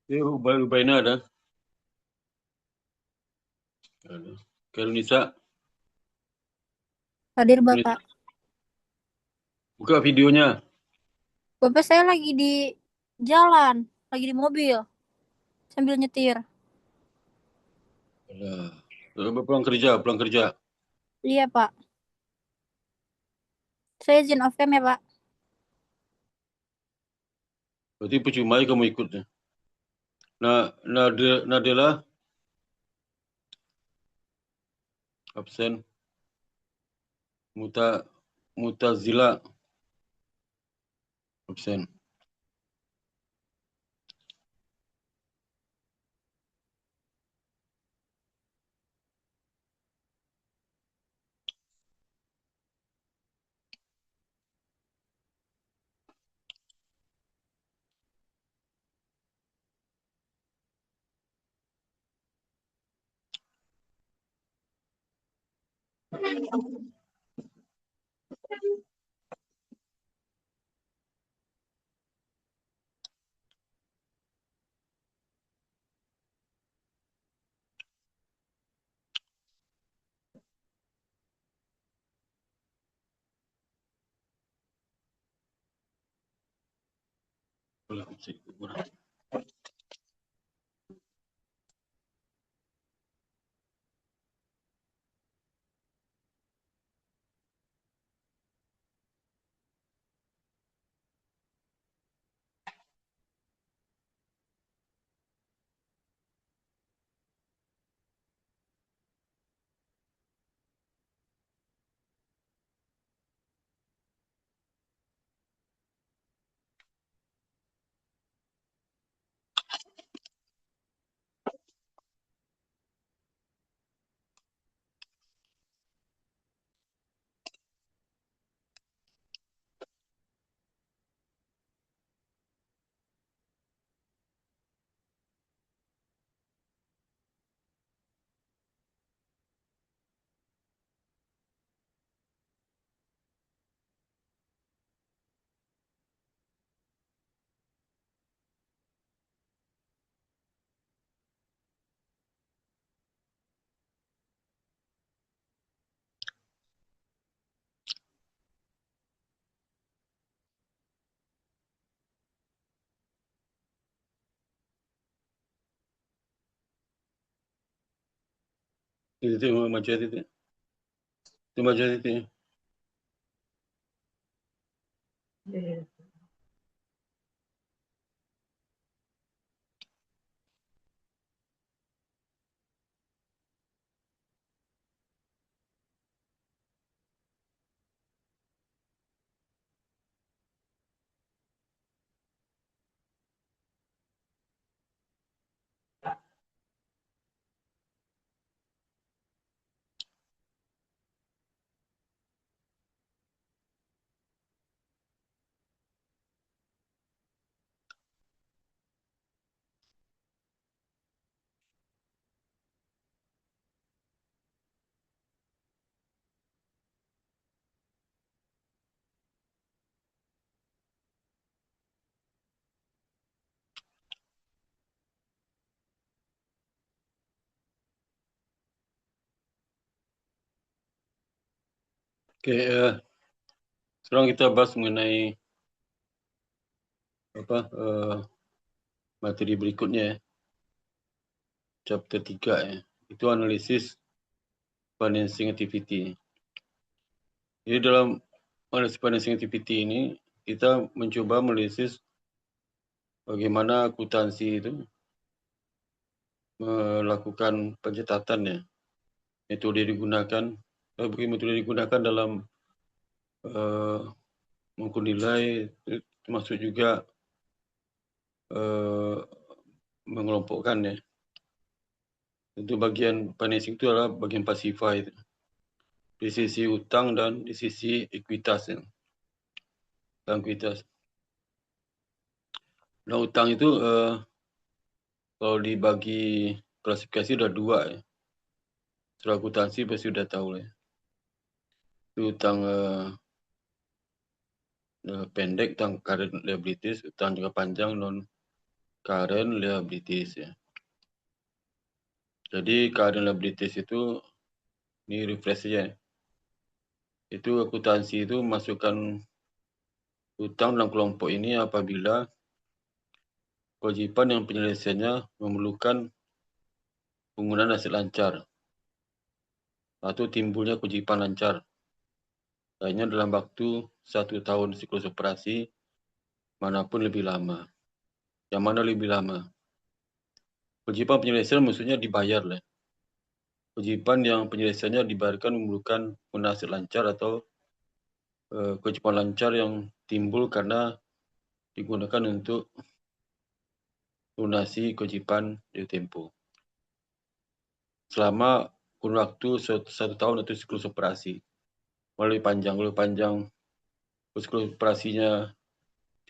Dia Ubaina ada. Ada. Karunisa. Hadir Bapak. Buka videonya. Bapak saya lagi di jalan, lagi di mobil, sambil nyetir. Alah. Pulang kerja, pulang kerja. Iya Pak, saya izin off cam ya Pak. Berarti percuma aja kamu ikutnya. Nadela absen. Muta Mutazila absen. Alah, absen. Titik macam titik. Itu macam titik. Oke, sekarang kita bahas mengenai apa materi berikutnya ya. Chapter 3 ya. Itu analisis financing activity. Jadi dalam analisis financing activity ini kita mencoba analisis bagaimana akuntansi itu melakukan pencatatan ya. Metode digunakan metode digunakan dalam uh, mengukur nilai, termasuk juga uh, mengelompokkan ya. Itu bagian financing itu adalah bagian pasifai itu. Di sisi utang dan di sisi ekuitas ya. Dan ekuitas. Nah, utang itu kalau dibagi klasifikasi udah dua ya. Setelah akuntansi pasti udah tahu lah ya. Itu utang pendek, utang current liabilities, utang jangka panjang non current liabilities ya. Jadi current liabilities itu ini refresh saja. Itu akuntansi itu masukkan hutang dalam kelompok ini apabila kewajiban yang penyelesaiannya memerlukan penggunaan aset lancar atau timbulnya kewajiban lancar. Lainnya dalam waktu 1 tahun siklus operasi manapun lebih lama. Yang mana lebih lama? Kewajiban penyelesaian maksudnya dibayar lah. Kewajiban yang penyelesaiannya dibayarkan memerlukan penggunaan aset lancar atau kewajiban lancar yang timbul karena digunakan untuk lunasi kewajiban jatuh tempo. Selama kurun waktu 1 tahun atau siklus operasi. Lebih panjang. Kalau panjang siklus operasinya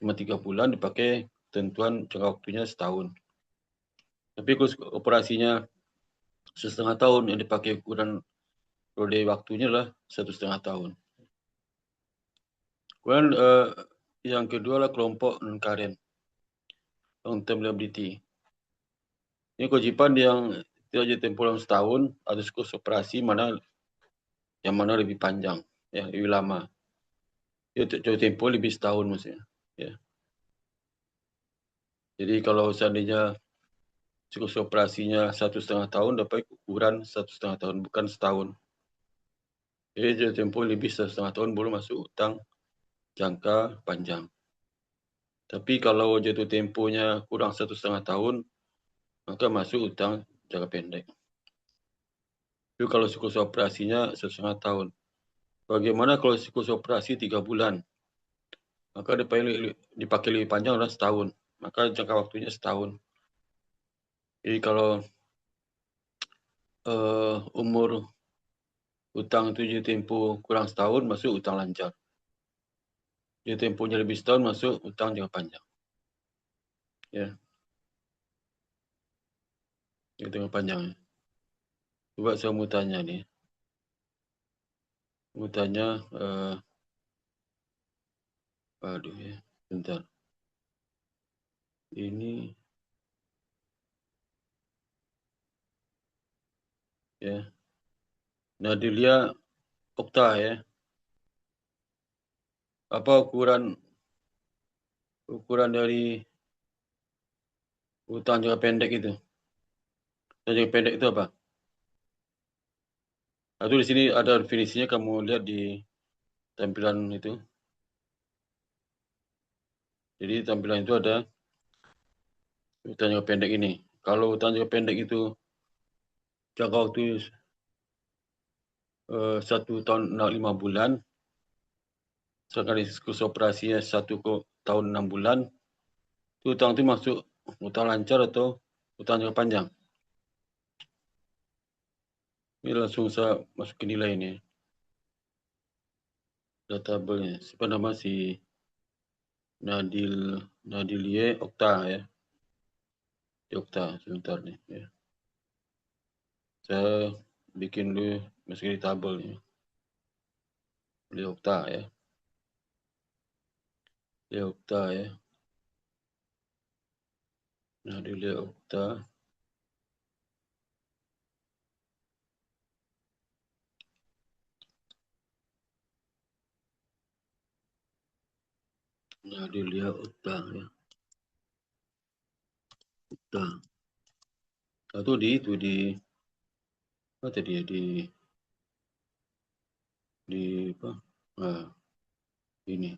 cuma 3 bulan, dipakai ketentuan jangka waktunya setahun. Tapi kalau operasinya 1,5 tahun, yang dipakai ukuran periode waktunya lah 1,5 tahun. Kemudian yang kedua adalah kelompok non-current, long term liability. Ini kewajiban yang tidak jatuh tempoh dalam setahun atau siklus operasi yang mana lebih panjang, ya, lebih lama. Jatuh tempoh lebih setahun maksudnya. Ya. Jadi kalau seandainya siklus operasinya 1,5 tahun, dapat ukuran 1,5 tahun, bukan setahun. Jadi jatuh tempoh lebih 1,5 tahun baru masuk hutang jangka panjang. Tapi kalau jatuh tempohnya kurang 1,5 tahun, maka masuk hutang jangka pendek. Itu kalau siklus operasinya 1,5 tahun. Bagaimana kalau siklus operasi 3 bulan? Maka dipakai lebih panjang adalah setahun. Maka jangka waktunya setahun. Jadi kalau umur hutang itu jatuh tempoh kurang setahun, masuk hutang lancar. Jatuh tempohnya lebih setahun, masuk hutang jangka panjang. Ya. Jangka panjang. Coba saya mau tanya nih. Mau tanya, aduh ya, bentar. Ini, ya. Nadilia Okta ya. Apa ukuran dari hutang jangka pendek itu? Jangka pendek itu apa? Atau di sini ada definisinya, kamu lihat di tampilan itu. Jadi tampilan itu ada hutang jangka pendek ini. Kalau hutang jangka pendek itu jangka waktu 1 tahun 5 bulan, sedangkan siklus operasinya 1 tahun 6 bulan, itu hutang itu masuk hutang lancar atau hutang jangka panjang. Ini langsung saya masukin nilai ini. Databelnya. Siapa nama si Nadilie Okta ya. Okta sebentar nih ya. Saya bikin dulu masukin di tabel nih. Okta ya. Okta ya. Nadilie Okta. Nadilie Okta ya. Okta. Satu di apa tadi ya, di apa? Nah, ini.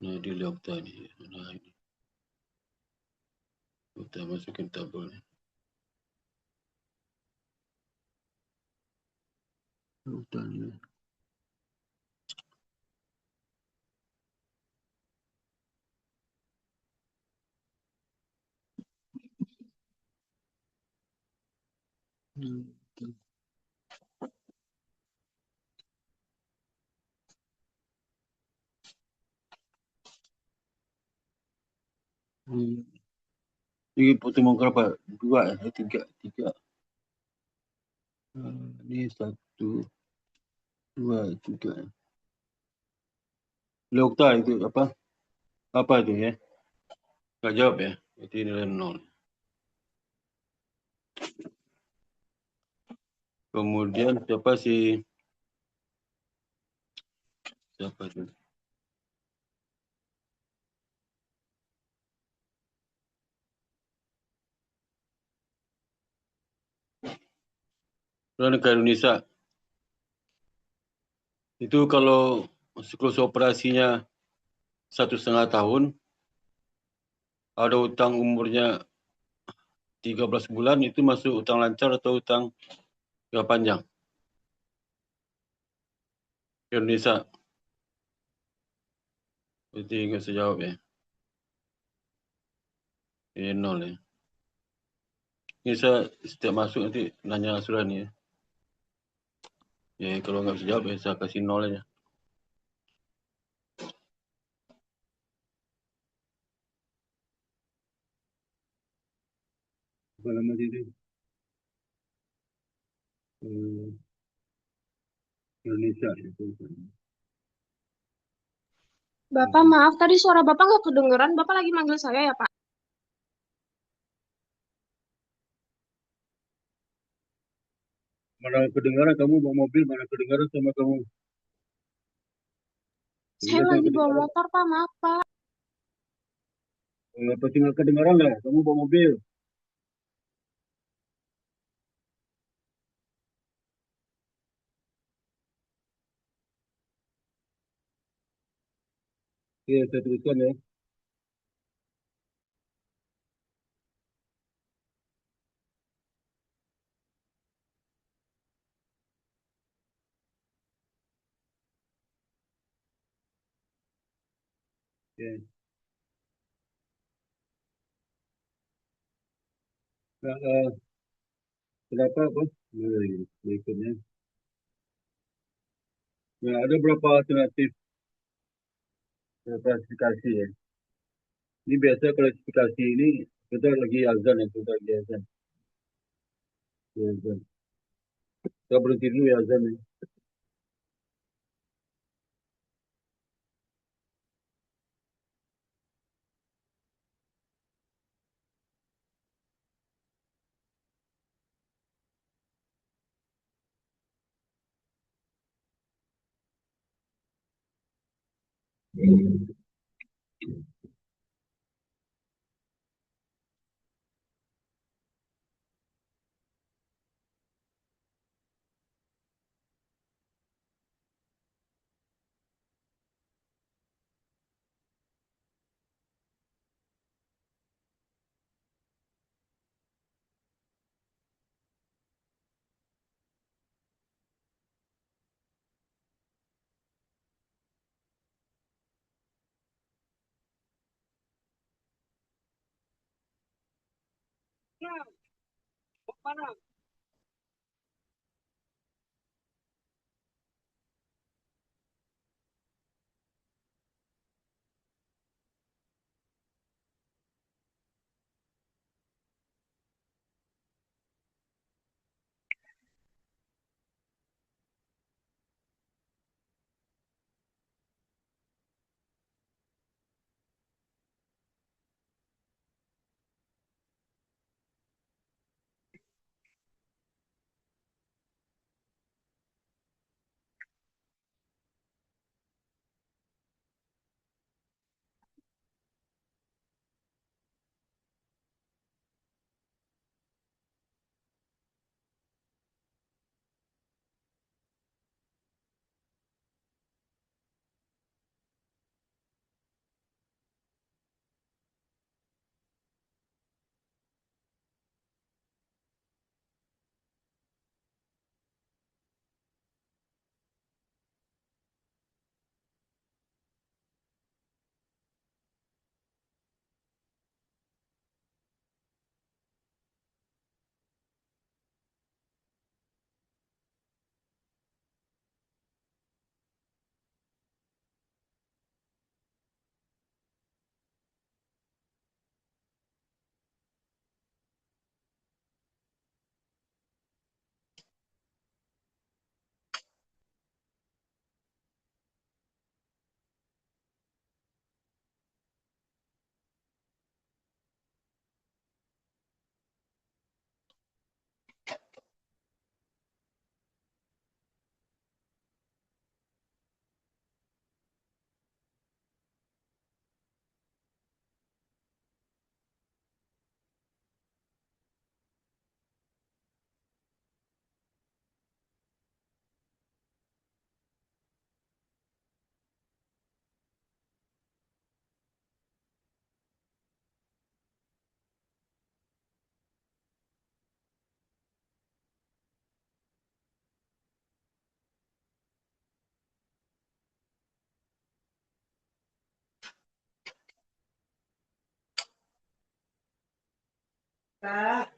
Nadilie Okta nih. Nah, ini. Okta masukin tabelnya. Okta ini. Ini pertemuan berapa? 2 ya? 3. Ini 1, 2, 3. Okta itu apa? Apa itu ya? Nggak jawab ya, berarti nilai 0. Kemudian siapa itu? Negara Indonesia itu kalau siklus operasinya 1,5 tahun, ada utang umurnya 13 bulan, itu masuk utang lancar atau utang jangka panjang? Indonesia, berarti nggak usah jawab ya. Ini 0 ya. Ini saya setiap masuk nanti nanya Surani ya. Ya kalau nggak bisa jawab ya saya kasih 0 aja. Apa nama itu? Indonesia itu. Bapak, maaf, tadi suara Bapak nggak kedengeran. Bapak lagi manggil saya ya, Pak? Mana kedengaran kamu bawa mobil, mana kedengaran sama kamu. Saya lagi bawa motor, Pak. Maaf, Pak. Pasti nggak kedengaran lah, kamu bawa mobil. Oke, saya teruskan ya. Oke. Nah, kenapa bos? Berikutnya. Nah, ada berapa alternatif klasifikasi ya. Ini biasa klasifikasi ini kita lagi azan ya, kita lagi azan. Ya, azan. Kita berhenti dulu ya azan ya. Ya,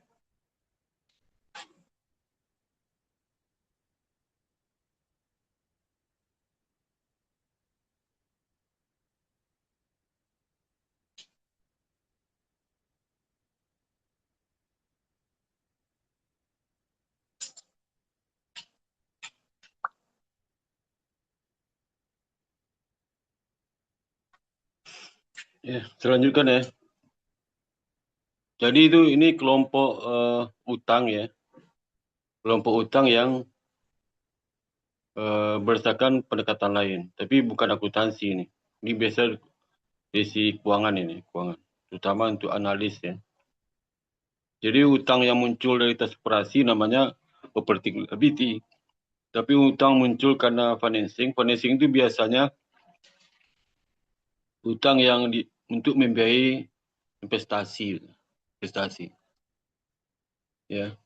selanjutkan ya. Jadi ini kelompok utang ya. Kelompok utang yang berdasarkan pendekatan lain. Tapi bukan akuntansi ini. Ini biasa sisi keuangan ini. Keuangan. Terutama untuk analis ya. Jadi utang yang muncul dari tas operasi namanya operating liability. Tapi utang muncul karena financing. Financing itu biasanya utang yang untuk membiayai investasi. Ya.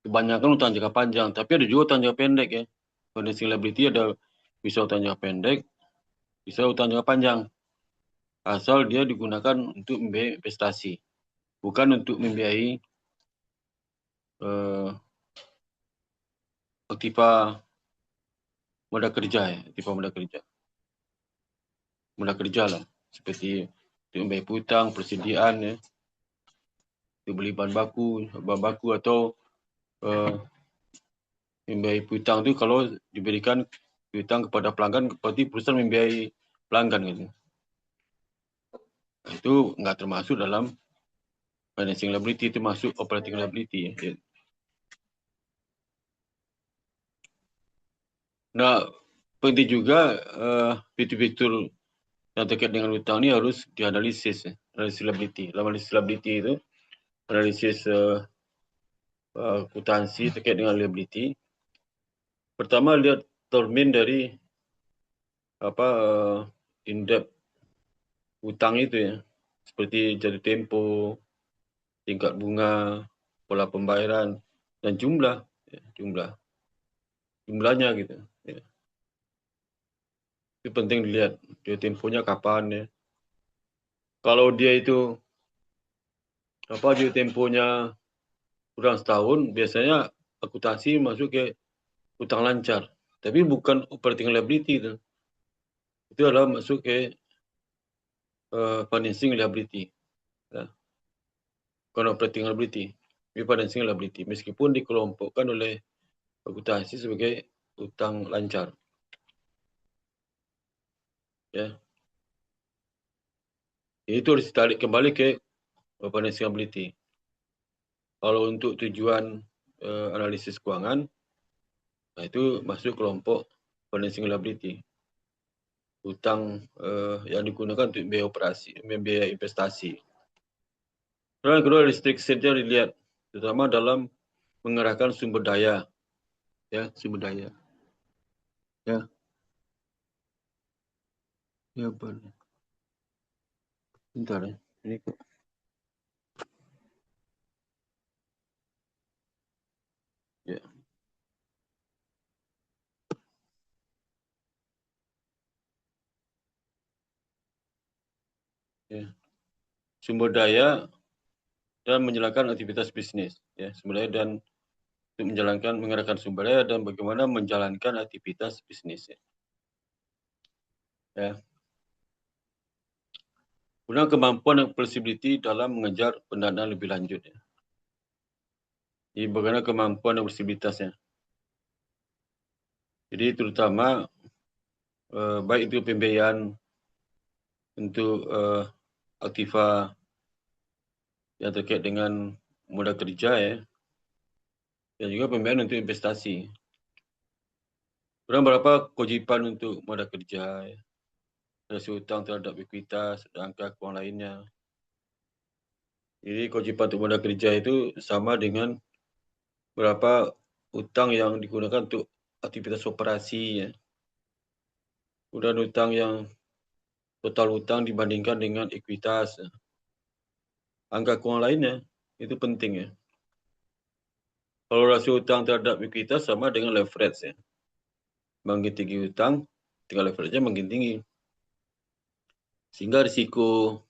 Kebanyakan utang jangka panjang, tapi ada juga utang jangka pendek ya. Financing liability ada bisa utang jangka pendek, bisa utang jangka panjang. Asal dia digunakan untuk membiayai investasi, bukan untuk membiayai aktiva modal kerja ya, aktiva modal kerja lah, seperti untuk membiayai hutang, persediaan ya, untuk beli bahan baku atau membiayai hutang itu kalau diberikan hutang kepada pelanggan, berarti perusahaan membiayai pelanggan gitu. Itu nggak termasuk dalam financing liability, itu masuk operating liability ya. Nah, penting juga fitur-fitur yang terkait dengan hutang ini harus dianalisis ya. Analisis liability. Dalam analisis liability itu analisis akuntansi terkait dengan liability. Pertama lihat termin dari in-depth hutang itu ya. Seperti jatuh tempo, tingkat bunga, pola pembayaran dan jumlahnya gitu ya. Itu penting dilihat dia temponya kapan ya. Kalau dia itu dia temponya kurang setahun, biasanya akuntansi masuk ke hutang lancar. Tapi bukan operating liability itu. Itu adalah masuk ke financing liability. Ya. Bukan operating liability. Ini financing liability. Meskipun dikelompokkan oleh akuntansi sebagai hutang lancar. Ya. Itu harus ditarik kembali ke financing liability. Kalau untuk tujuan analisis keuangan, nah itu masuk kelompok financing liability. Hutang yang digunakan untuk biaya operasi, biaya investasi. Dan kedua, restriction dilihat, terutama dalam mengerahkan sumber daya. Ya, sumber daya. Ya. Ya, benar. Bentar ya. Ini kok. Ya. Ya. Sumber daya dan menjalankan aktivitas bisnis. Ya, sumber daya dan untuk mengerahkan sumber daya dan bagaimana menjalankan aktivitas bisnis. Ya. Guna kemampuan dan fleksibilitas dalam mengejar pendanaan lebih lanjut. Ya. Jadi bagaimana kemampuan dan fleksibilitasnya. Jadi terutama baik itu pembiayaan untuk aktiva yang terkait dengan modal kerja ya, dan juga pembiayaan untuk investasi. Berapa kewajiban untuk modal kerja, ya. Rasio hutang terhadap ekuitas, dan angka keuangan lainnya. Jadi kewajiban untuk modal kerja itu sama dengan berapa hutang yang digunakan untuk aktivitas operasi ya. Kemudian hutang yang total hutang dibandingkan dengan ekuitas. Ya. Angka keuangan lainnya itu penting ya. Kalau rasio hutang terhadap ekuitas sama dengan leverage ya. Makin tinggi hutang, tinggal leverage-nya makin tinggi. Sehingga risiko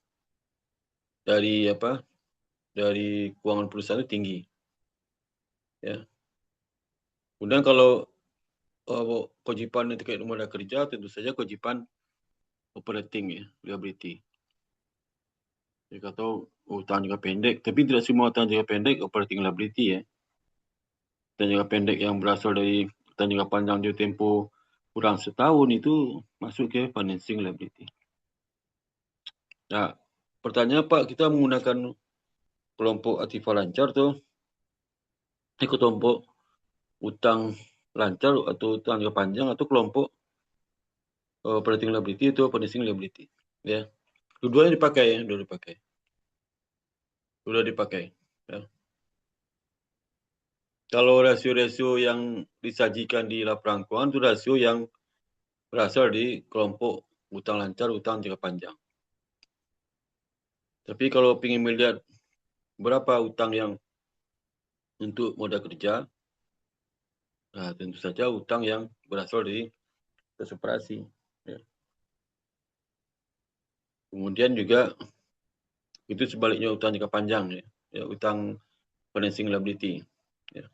dari dari keuangan perusahaan itu tinggi. Ya. Kemudian kalau kewajiban terkait modal kerja, tentu saja kewajiban operating ya, liability. Dia kata hutang jangka pendek, tapi tidak semua hutang jangka pendek operating liability ya. Hutang jangka pendek yang berasal dari hutang jangka panjang jauh tempoh kurang setahun itu masuk ke financing liability. Nah, pertanyaan Pak, kita menggunakan kelompok aktiva lancar tuh, kelompok hutang lancar atau hutang jangka panjang atau kelompok operating liability atau financing liability. Ya, dua-duanya dipakai ya, sudah dipakai. Ya. Kalau rasio-rasio yang disajikan di laporan keuangan itu rasio yang berasal di kelompok hutang lancar, hutang jangka panjang. Tapi kalau ingin melihat berapa hutang yang untuk modal kerja, nah tentu saja hutang yang berasal dari proses operasi. Ya. Kemudian juga itu sebaliknya hutang jangka panjang, ya, hutang financing liability. Ya.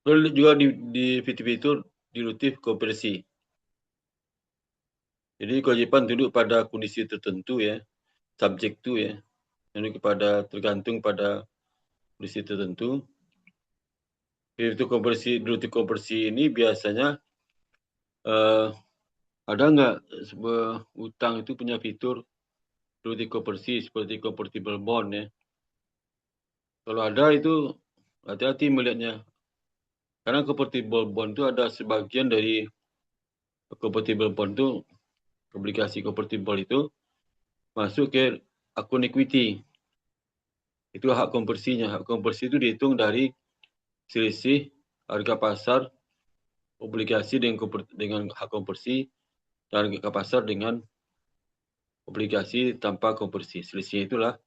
Lalu juga di VTP itu dilutif konversi. Jadi kewajiban tunduk pada kondisi tertentu ya, subjek tu ya, yang tergantung pada kondisi tertentu. Itu dilutif konversi ini biasanya ada nggak sebuah utang itu punya fitur dilutif konversi seperti convertible bond ya. Kalau ada itu hati-hati melihatnya. Karena convertible bond itu ada sebagian dari convertible bond itu, obligasi convertible itu masuk ke akun equity. Itu hak konversinya. Hak konversi itu dihitung dari selisih harga pasar obligasi dengan hak konversi dan harga pasar dengan obligasi tanpa konversi. Selisih itulah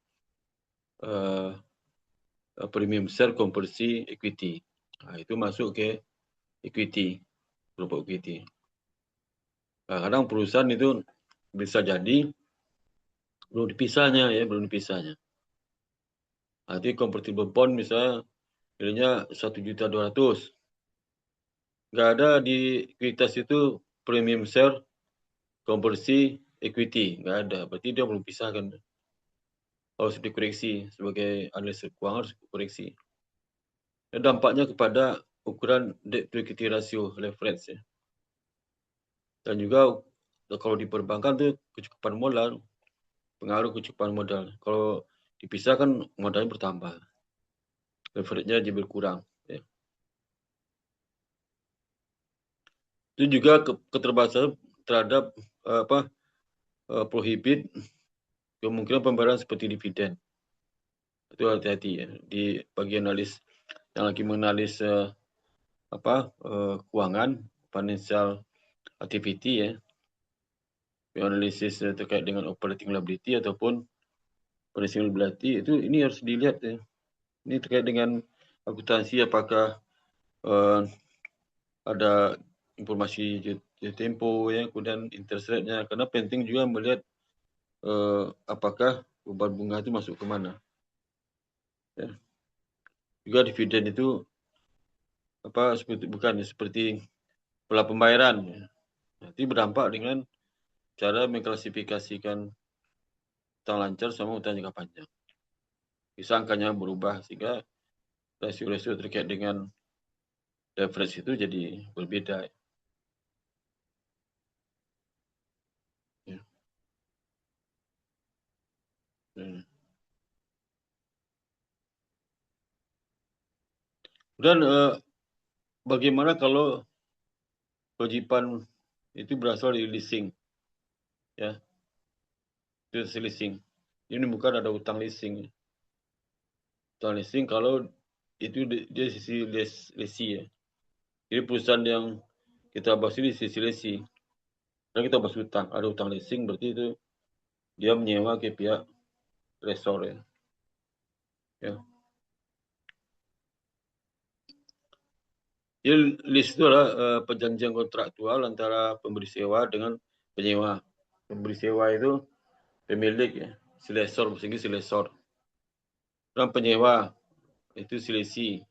premium share konversi equity. Nah, itu masuk ke equity, kelompok equity. Kadang perusahaan itu bisa jadi belum dipisahnya. Nanti convertible bond misalnya nilainya 1.200.000. Nggak ada di ekuitas itu premium share konversi equity, nggak ada. Berarti dia belum pisahkan. Harus dikoreksi sebagai analis keuangan, harus dikoreksi. Dan dampaknya kepada ukuran debt to equity ratio leverage ya. Dan juga kalau di perbankan tuh kecukupan modal, pengaruh kecukupan modal. Kalau dipisahkan modalnya bertambah, leverage-nya jadi berkurang. Ya. Itu juga keterbatasan terhadap prohibit kemungkinan pembayaran seperti dividen. Itu hati-hati ya di bagian analis yang lagi menganalisis keuangan, financial activity ya, analisis terkait dengan operating liability ataupun financial liability itu ini harus dilihat ya. Ini terkait dengan akuntansi apakah ada informasi tempo ya, kemudian interest rate-nya, karena penting juga melihat apakah beban bunga itu masuk ke mana. Ya. Juga dividen itu seperti pola pembayaran. Ya. Nanti berdampak dengan cara mengklasifikasikan hutang lancar sama hutang jangka panjang. Bisa angkanya berubah sehingga rasio-rasio terkait dengan leverage itu jadi berbeda. Ya. Dan bagaimana kalau kewajiban itu berasal dari leasing, ya, itu leasing. Ini bukan ada utang leasing. Utang leasing kalau itu dia sisi lesi ya. Jadi perusahaan yang kita bahas ini sisi lesi. Kalau kita bahas utang, ada utang leasing berarti itu dia menyewa ke pihak lessor ya. Ya. Jadi lease itu adalah perjanjian kontraktual antara pemberi sewa dengan penyewa. Pemberi sewa itu pemilik ya, si lessor, mesti si lessor. dan penyewa itu si lesi.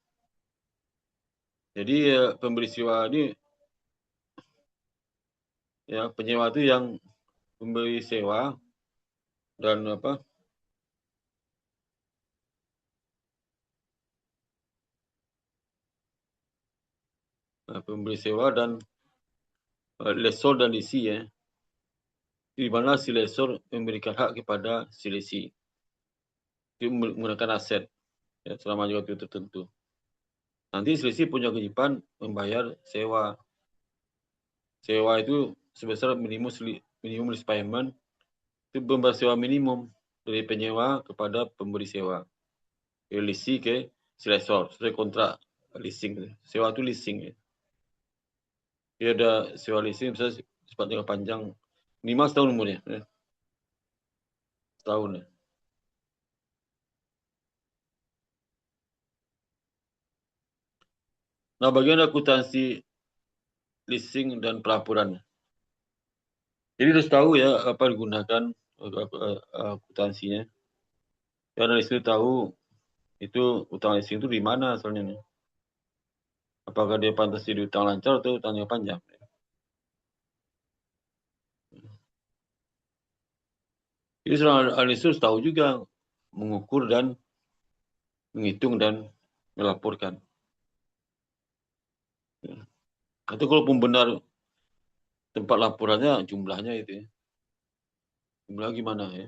Jadi pemberi sewa ini ya penyewa itu yang memberi sewa dan pemberi sewa dan lesor dan lesi ya. Di mana si lesor memberikan hak kepada si lesi. Dia menggunakan aset ya, selama waktu tertentu. Nanti si lesi punya kewajiban membayar sewa. Sewa itu sebesar minimum lease payment. Itu membayar sewa minimum dari penyewa kepada pemberi sewa. Dari lesi ke si lesor. Sesuai kontrak leasing. Sewa itu leasing ya. Dia ada sewa leasing misalnya sempat jangka panjang 5 tahun umurnya. Setahun ya. Nah, bagian akuntansi leasing dan pelaporan. Jadi harus tahu ya apa digunakan akuntansinya. Karena di situ tahu itu utang leasing itu di mana asalnya nih. Apakah dia pantas jadi utang lancar atau utang jangka panjang. Jadi seorang analis harus tahu juga mengukur dan menghitung dan melaporkan. Atau kalau benar tempat laporannya jumlahnya itu ya. Jumlah gimana ya?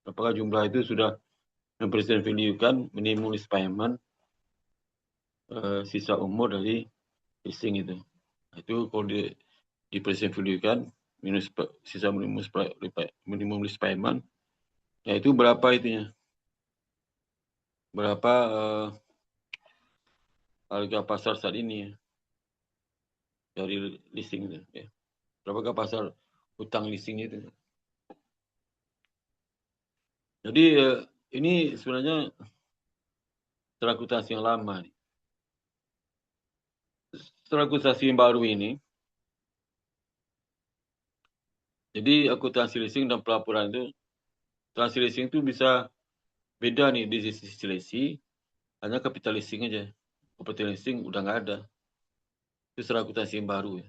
Apakah jumlah itu sudah present value kan minimum lease payment sisa umur dari leasing itu. Itu kalau di present value kan minus sisa minimum lease payment. Ya itu berapa itunya? Berapa harga pasar saat ini ya? Dari leasing itu ya. Berapakah pasar hutang leasing itu? Jadi ini sebenarnya setelah akuntansi yang lama nih. Setelah akuntansi yang baru ini, jadi akuntansi leasing dan pelaporan itu, akuntansi leasing itu bisa beda nih di sisi lesi, hanya capital leasing aja. Capital leasing udah nggak ada. Itu setelah akuntansi yang baru ya,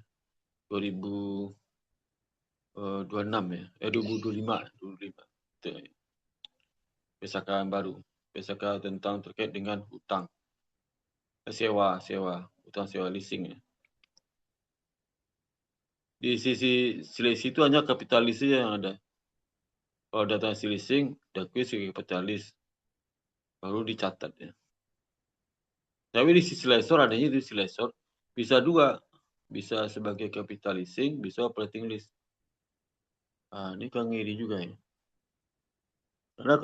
2026 ya, 2025. Itu PSK yang baru, PSK tentang terkait dengan hutang, sewa, hutang sewa leasing ya. Di sisi lesi itu hanya kapitalis saja yang ada. Kalau data leasing, diakui sebagai kapitalis, baru dicatat ya. Tapi di sisi lesor adanya di sisi lesor bisa dua, bisa sebagai capital leasing, bisa operating lease. Ini kan ngiri juga ya. Karena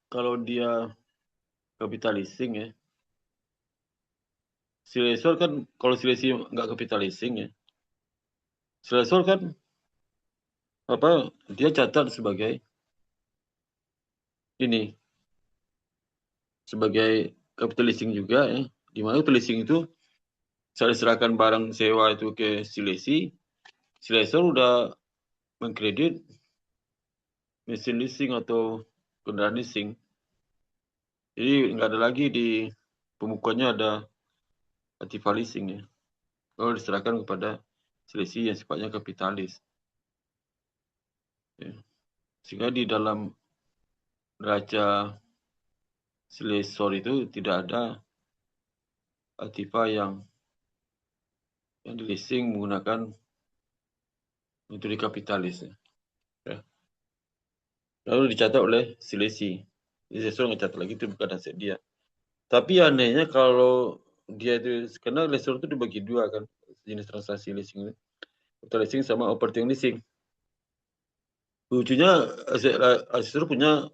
kalau dia capital leasing ya, si lesor kan kalau si lesi nggak capital leasing ya, si lesor kan dia catat sebagai ini sebagai capital leasing juga ya. Di mana capital leasing itu saya serahkan barang sewa itu ke si lesor udah mengkredit mesin leasing atau kendaraan leasing. Jadi nggak ada lagi di pembukuannya ada aktiva leasing ya. Kalau diserahkan kepada lesi yang sifatnya kapitalis. Ya. Sehingga di dalam neraca lessor itu tidak ada aktiva yang di leasing menggunakan metode kapitalis. Ya. Lalu dicatat oleh si lesi. Jadi lessor ngecatat lagi itu bukan aset dia. Tapi anehnya kalau dia itu, karena lessor itu dibagi dua kan, jenis transaksi leasing itu. Capital leasing sama operating leasing. Lucunya asesor punya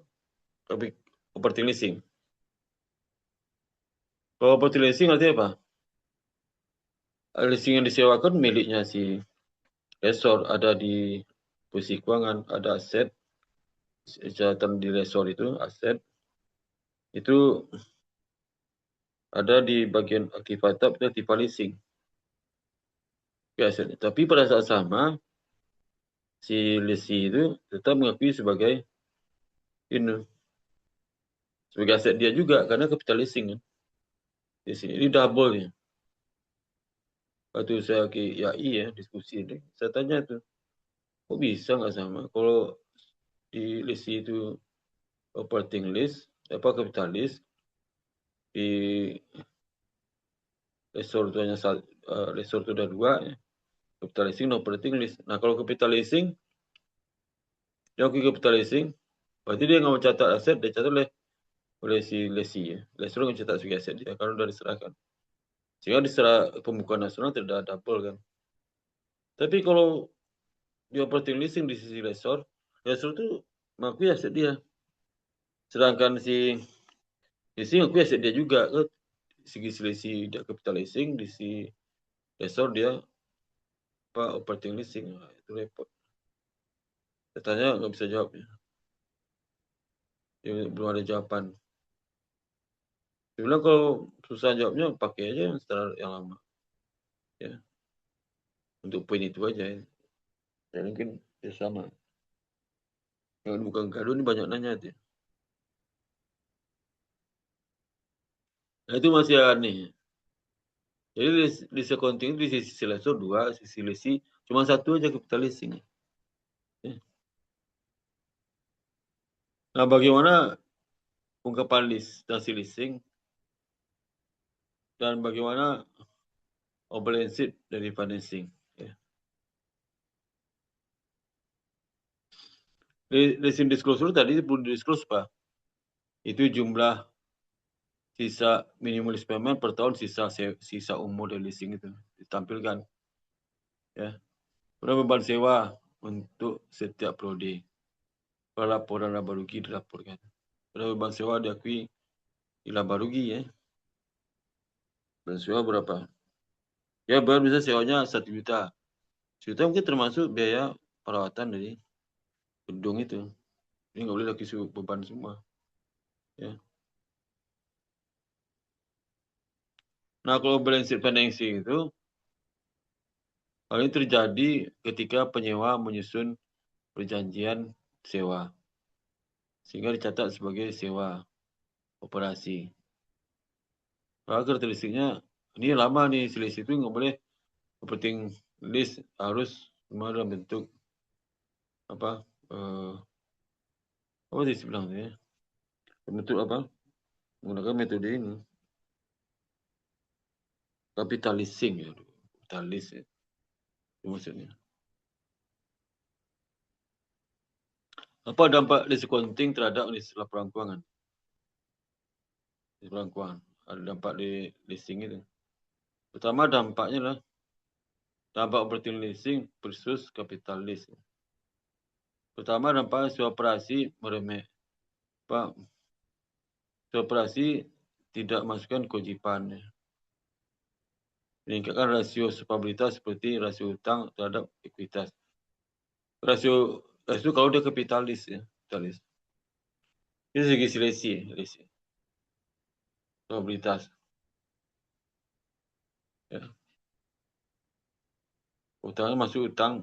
operating leasing. Kalau operating leasing artinya apa? Leasing yang disewakan miliknya si lesor, ada di posisi keuangan, ada aset, catatan di lesor itu aset, itu ada di bagian aktiva tetap itu aktiva leasing. Aset. Tapi pada saat sama si lesi itu tetap mengakui sebagai sebagai aset dia juga karena capital leasing kan. Di sini ini double nya. Waktu saya ke IAI ya diskusi ini, saya tanya tuh, kok bisa nggak sama? Kalau di lease itu operating lease, capital lease, di lessor itu hanya lessor itu ada 2 ya. Capital leasing dan operating lease. Nah kalau capital leasing, dia capital leasing, berarti dia nggak mencatat aset, dia catat oleh si lessee ya. Lessor mencatat sebagai aset dia karena sudah diserahkan. Sehingga diserah pembukuan nasional tidak double kan. Tapi kalau di operating leasing di sisi lessor itu mengakui aset dia. Sedangkan si leasing mengakui aset dia juga. Ke segi lessee dia capital leasing, di si lessor dia operating leasing. Nah, itu repot. Saya tanya nggak bisa jawabnya. Ya, belum ada jawaban. Dia bilang kalau susah jawabnya pakai aja yang standar yang lama. Ya. Untuk poin itu aja. Ya mungkin ya sama. Yang bukan gaduh ini banyak nanya tuh. Nah itu masih aneh. Jadi di sekonting di sisi lessor 2, sisi lessee cuma 1 aja capital leasing. Ya. Nah bagaimana ungkapan transaksi leasing dan bagaimana balance sheet dari financing. Ya. Leasing disclosure tadi belum disclose Pak. Itu jumlah sisa minimalis payment per tahun, sisa umur dari leasing itu ditampilkan. Ya. Berapa beban sewa untuk setiap prodi. Laporan laba rugi dilaporkan. Berapa beban sewa diakui di laba rugi ya. Beban sewa berapa? Ya baru bisa sewanya 1 juta. 1 juta mungkin termasuk biaya perawatan dari gedung itu. Ini nggak boleh lagi beban semua. Ya. Nah kalau balance sheet financing itu hal ini terjadi ketika penyewa menyusun perjanjian sewa. Sehingga dicatat sebagai sewa operasi. Kalau karakteristiknya, ini lama nih, selisih itu nggak boleh operating lease harus semua dalam bentuk apa sih sebilang ya? Bentuk apa? Menggunakan metode ini. Capital leasing ya. Capital lease ya. Itu maksudnya. Apa dampak discounting terhadap laporan keuangan? Laporan keuangan. Ada dampak di leasing itu. Pertama dampaknya adalah dampak operating leasing versus capital lease. Pertama dampak operasi meremeh. Pak, operasi tidak masukkan kewajiban. Meningkatkan rasio stabilitas seperti rasio hutang terhadap ekuitas. Rasio kalau dia kapitalis ya, kapitalis. Ini segi selisih. Stabilitas. Ya. Utangnya masuk utang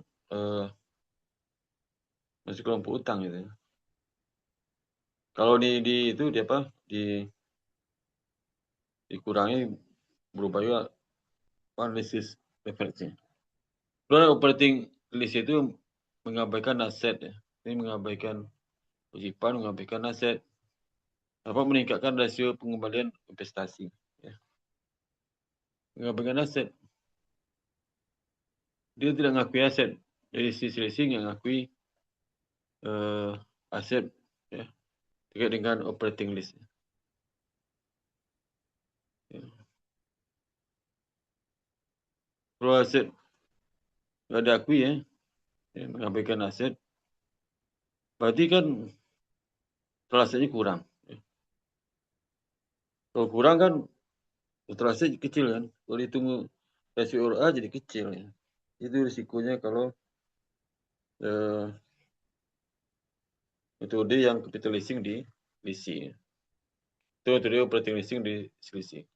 masuk kelompok utang gitu. Ya. Kalau di itu dia apa? Dikurangi berubah juga analisis efeknya. Kalau operating list itu mengabaikan aset ya. Ini mengabaikan kewajiban, mengabaikan aset. Dapat meningkatkan rasio pengembalian investasi. Ya. Mengabaikan aset. Dia tidak mengakui aset. Dari sisi leasing yang mengakui aset ya, terkait dengan operating list. Ya. Kalau aset nggak diakui ya, mengabaikan aset, berarti kan asetnya kurang. Ya. Kalau kurang kan aset kecil kan. Kalau ditunggu rasio RA jadi kecil ya. Itu risikonya kalau metode yang capital leasing di leasing. Itu metode operating leasing di leasing.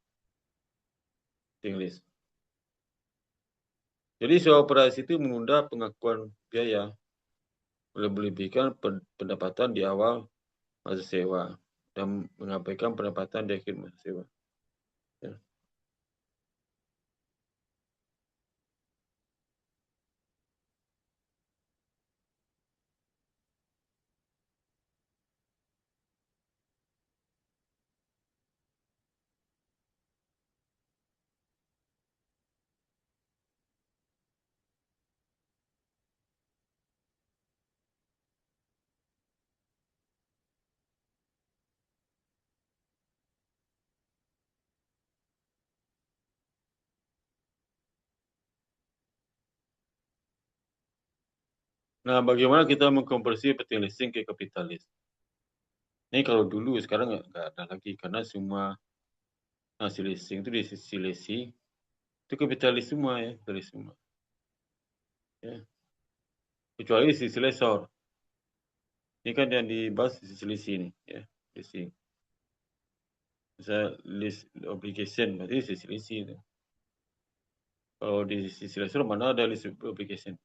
Jadi sewa operasi itu menunda pengakuan biaya, melebih-lebihkan pendapatan di awal masa sewa. dan mengabaikan pendapatan di akhir masa sewa. Ya. Nah, bagaimana kita mengkonversi peti leasing ke kapitalis? Ini kalau dulu, sekarang nggak ada lagi karena semua hasil leasing itu di sisi lesi itu kapitalis semua ya, kapitalis semua. Ya. Kecuali di sisi lesor. Ini kan yang dibahas di sisi lesi nih, ya, lesi. Misalnya list obligation, berarti sisi lesi itu. Kalau di sisi lesor mana ada list obligation?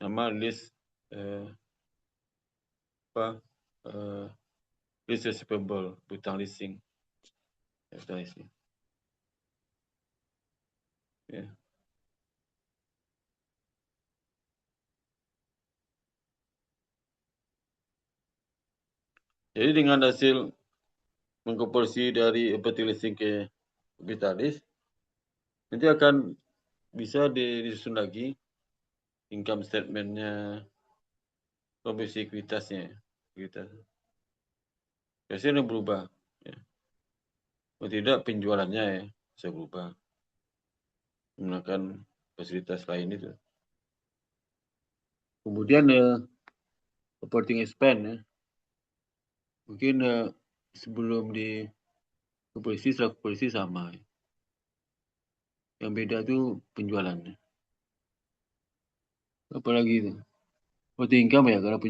Nama list list receivable, hutang leasing. Hutang leasing. Ya. Jadi dengan hasil mengkonversi dari peti leasing ke kapitalis, nanti akan bisa disusun lagi income statement-nya, komisi ekuitasnya. Biasanya berubah. Ya. Kalau tidak penjualannya ya bisa berubah. Menggunakan fasilitas lain itu. Kemudian operating expense ya. Mungkin sebelum di konversi, setelah konversi sama. Ya. Yang beda itu penjualannya. Apalagi itu. Operating income ya, karena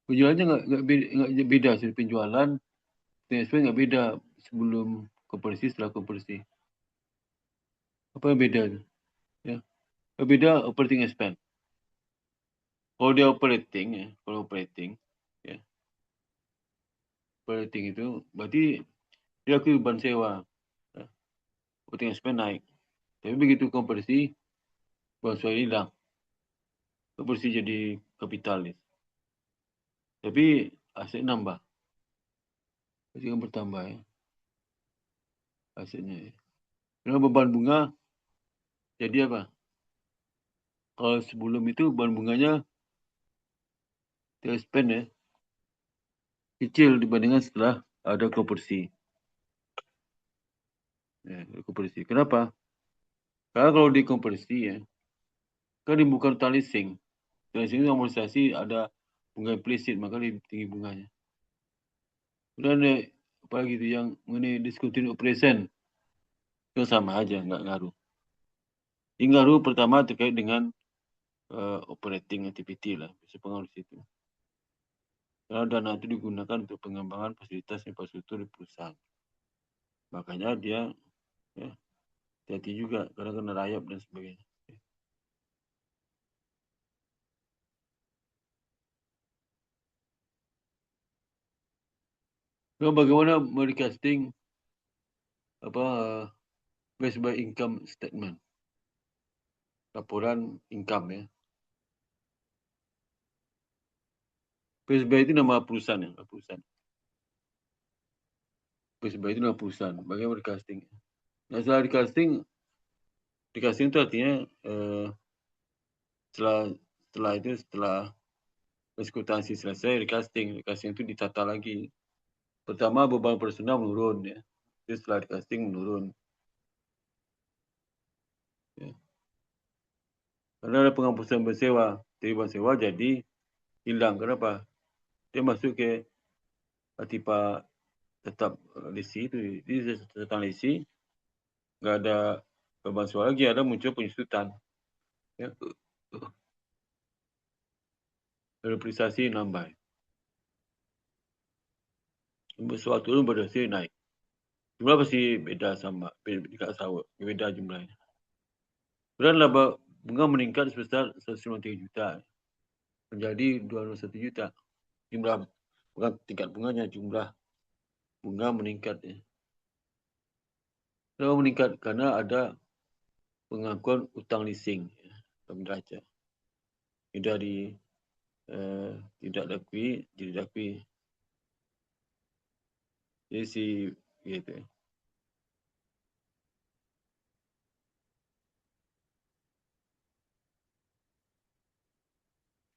penjualannya nggak beda sih, penjualan expense nggak beda sebelum konversi, setelah konversi. Apa yang beda itu? Ya. Yang beda operating expense. Kalau dia operating ya, ya. Operating itu berarti dia akui beban sewa. Ya. Operating expense naik. Tapi begitu konversi, beban sewa hilang. Konversi jadi kapitalis. Tapi aset nambah. Aset kan bertambah ya. Asetnya ya. Karena beban bunga jadi apa? Kalau sebelum itu beban bunganya expense ya, kecil dibandingkan setelah ada konversi. Ya, konversi. Kenapa? Karena kalau dikonversi ya, kan bukan hutang leasing. Hutang leasing itu amortisasi ada bunga implisit, maka lebih tinggi bunganya. Kemudian apalagi itu yang mengenai discontinued operation, itu sama aja, nggak ngaruh. Yang ngaruh pertama terkait dengan operating activity lah, bisa pengaruh situ. Karena dana itu digunakan untuk pengembangan fasilitas infrastruktur di perusahaan. Makanya dia ya, hati-hati juga karena kena rayap dan sebagainya. Nah, bagaimana merecasting based by income statement, laporan income ya. Based by itu nama perusahaan ya, perusahaan. Based by itu nama perusahaan. Bagaimana recasting? Nah, setelah recasting itu artinya setelah eksekusi selesai, recasting itu ditata lagi. Pertama beban personal menurun ya. Jadi setelah recasting menurun. Ya. Karena ada penghapusan bersewa, beban sewa jadi hilang. Kenapa? Dia masuk ke tipe tetap lesi itu. Jadi tetap lesi nggak ada beban sewa lagi, ada muncul penyusutan. Ya. Realisasi nambah. Sesuatu itu berdasar naik. Jumlah pasti beda sama, beda jumlahnya. Kemudian laba bunga meningkat sebesar 153 juta menjadi 201 juta. Jumlah bukan tingkat bunganya, jumlah bunga meningkat. Ya. Kenapa meningkat? Karena ada pengakuan utang leasing ya, neraca. Ini dari tidak diakui jadi diakui. Jadi si gitu.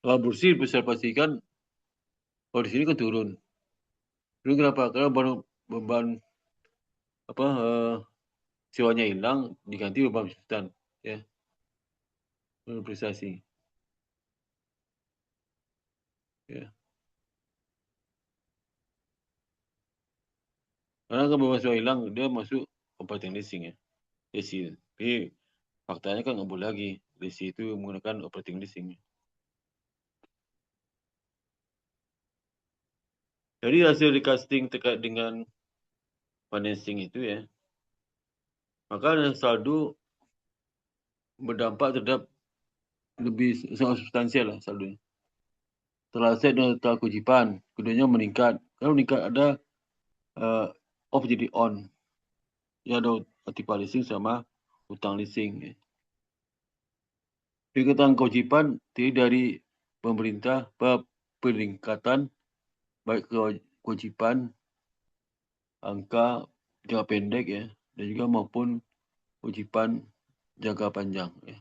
Kalau bersih bisa pastikan kalau di sini kan turun. Turun kenapa? Karena beban apa sewanya hilang diganti beban substan ya. Prestasi. Ya. Karena kalau beban sewa hilang dia masuk operating leasing ya. Leasing. Tapi faktanya kan nggak boleh lagi. Leasing itu menggunakan operating leasing. Jadi hasil recasting terkait dengan financing itu ya, maka saldo berdampak terhadap lebih sangat substansial lah saldonya. Setelah aset dan setelah kewajiban, keduanya meningkat. Kalau meningkat ada off jadi on. Ya ada aktiva leasing sama hutang leasing. Ya. Peningkatan kewajiban terdiri dari pemerintah peningkatan baik kewajiban angka jangka pendek ya dan juga maupun kewajiban jangka panjang ya.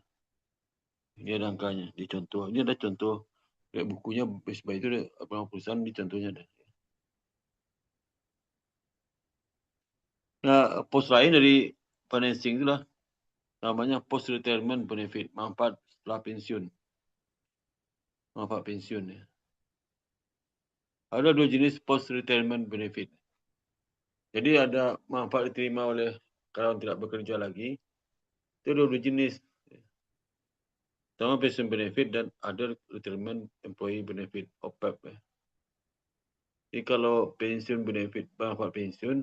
Ini ada angkanya di contoh. Ini ada contoh kayak bukunya base by itu ada perusahaan di contohnya ada. Nah, pos lain dari financing itulah namanya post retirement benefit, manfaat setelah pensiun. Manfaat pensiun ya. Ada dua jenis post retirement benefit. Jadi ada manfaat diterima oleh karyawan tidak bekerja lagi. Itu ada dua jenis. Pertama pension benefit dan other retirement employee benefit OPEB. Ya. Jadi kalau pensiun benefit, manfaat pensiun,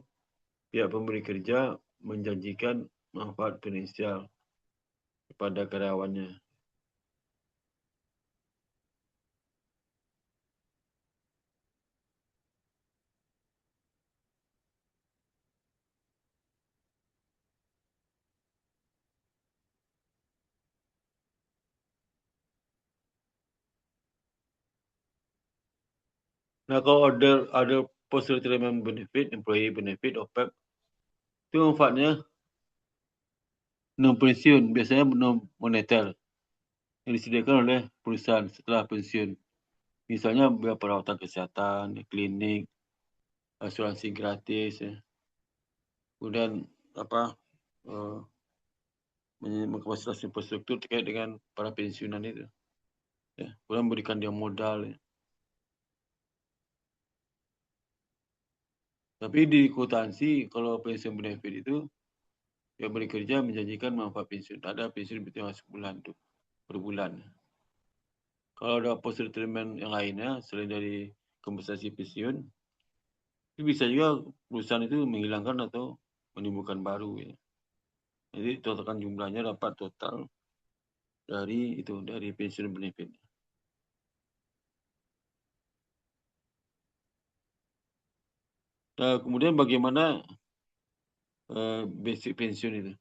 pihak pemberi kerja menjanjikan manfaat finansial kepada karyawannya. Nah, kalau ada post retirement benefit, employee benefit, OPEB, itu manfaatnya non pensiun, biasanya non moneter yang disediakan oleh perusahaan setelah pensiun. Misalnya biaya perawatan kesehatan, klinik, asuransi gratis, ya. Kemudian apa mengkapasitas infrastruktur terkait dengan para pensiunan itu. Ya. Kemudian memberikan dia modal. Ya. Tapi di kwitansi kalau pensiun benefit itu yang bekerja menjanjikan manfaat pensiun. Ada pensiun betul sebulan tuh per bulan. Kalau ada post retirement yang lainnya selain dari kompensasi pensiun, itu bisa juga perusahaan itu menghilangkan atau menimbulkan baru. Ya. Jadi totalkan jumlahnya dapat total dari pensiun benefit. Nah, kemudian bagaimana basic pensiun itu?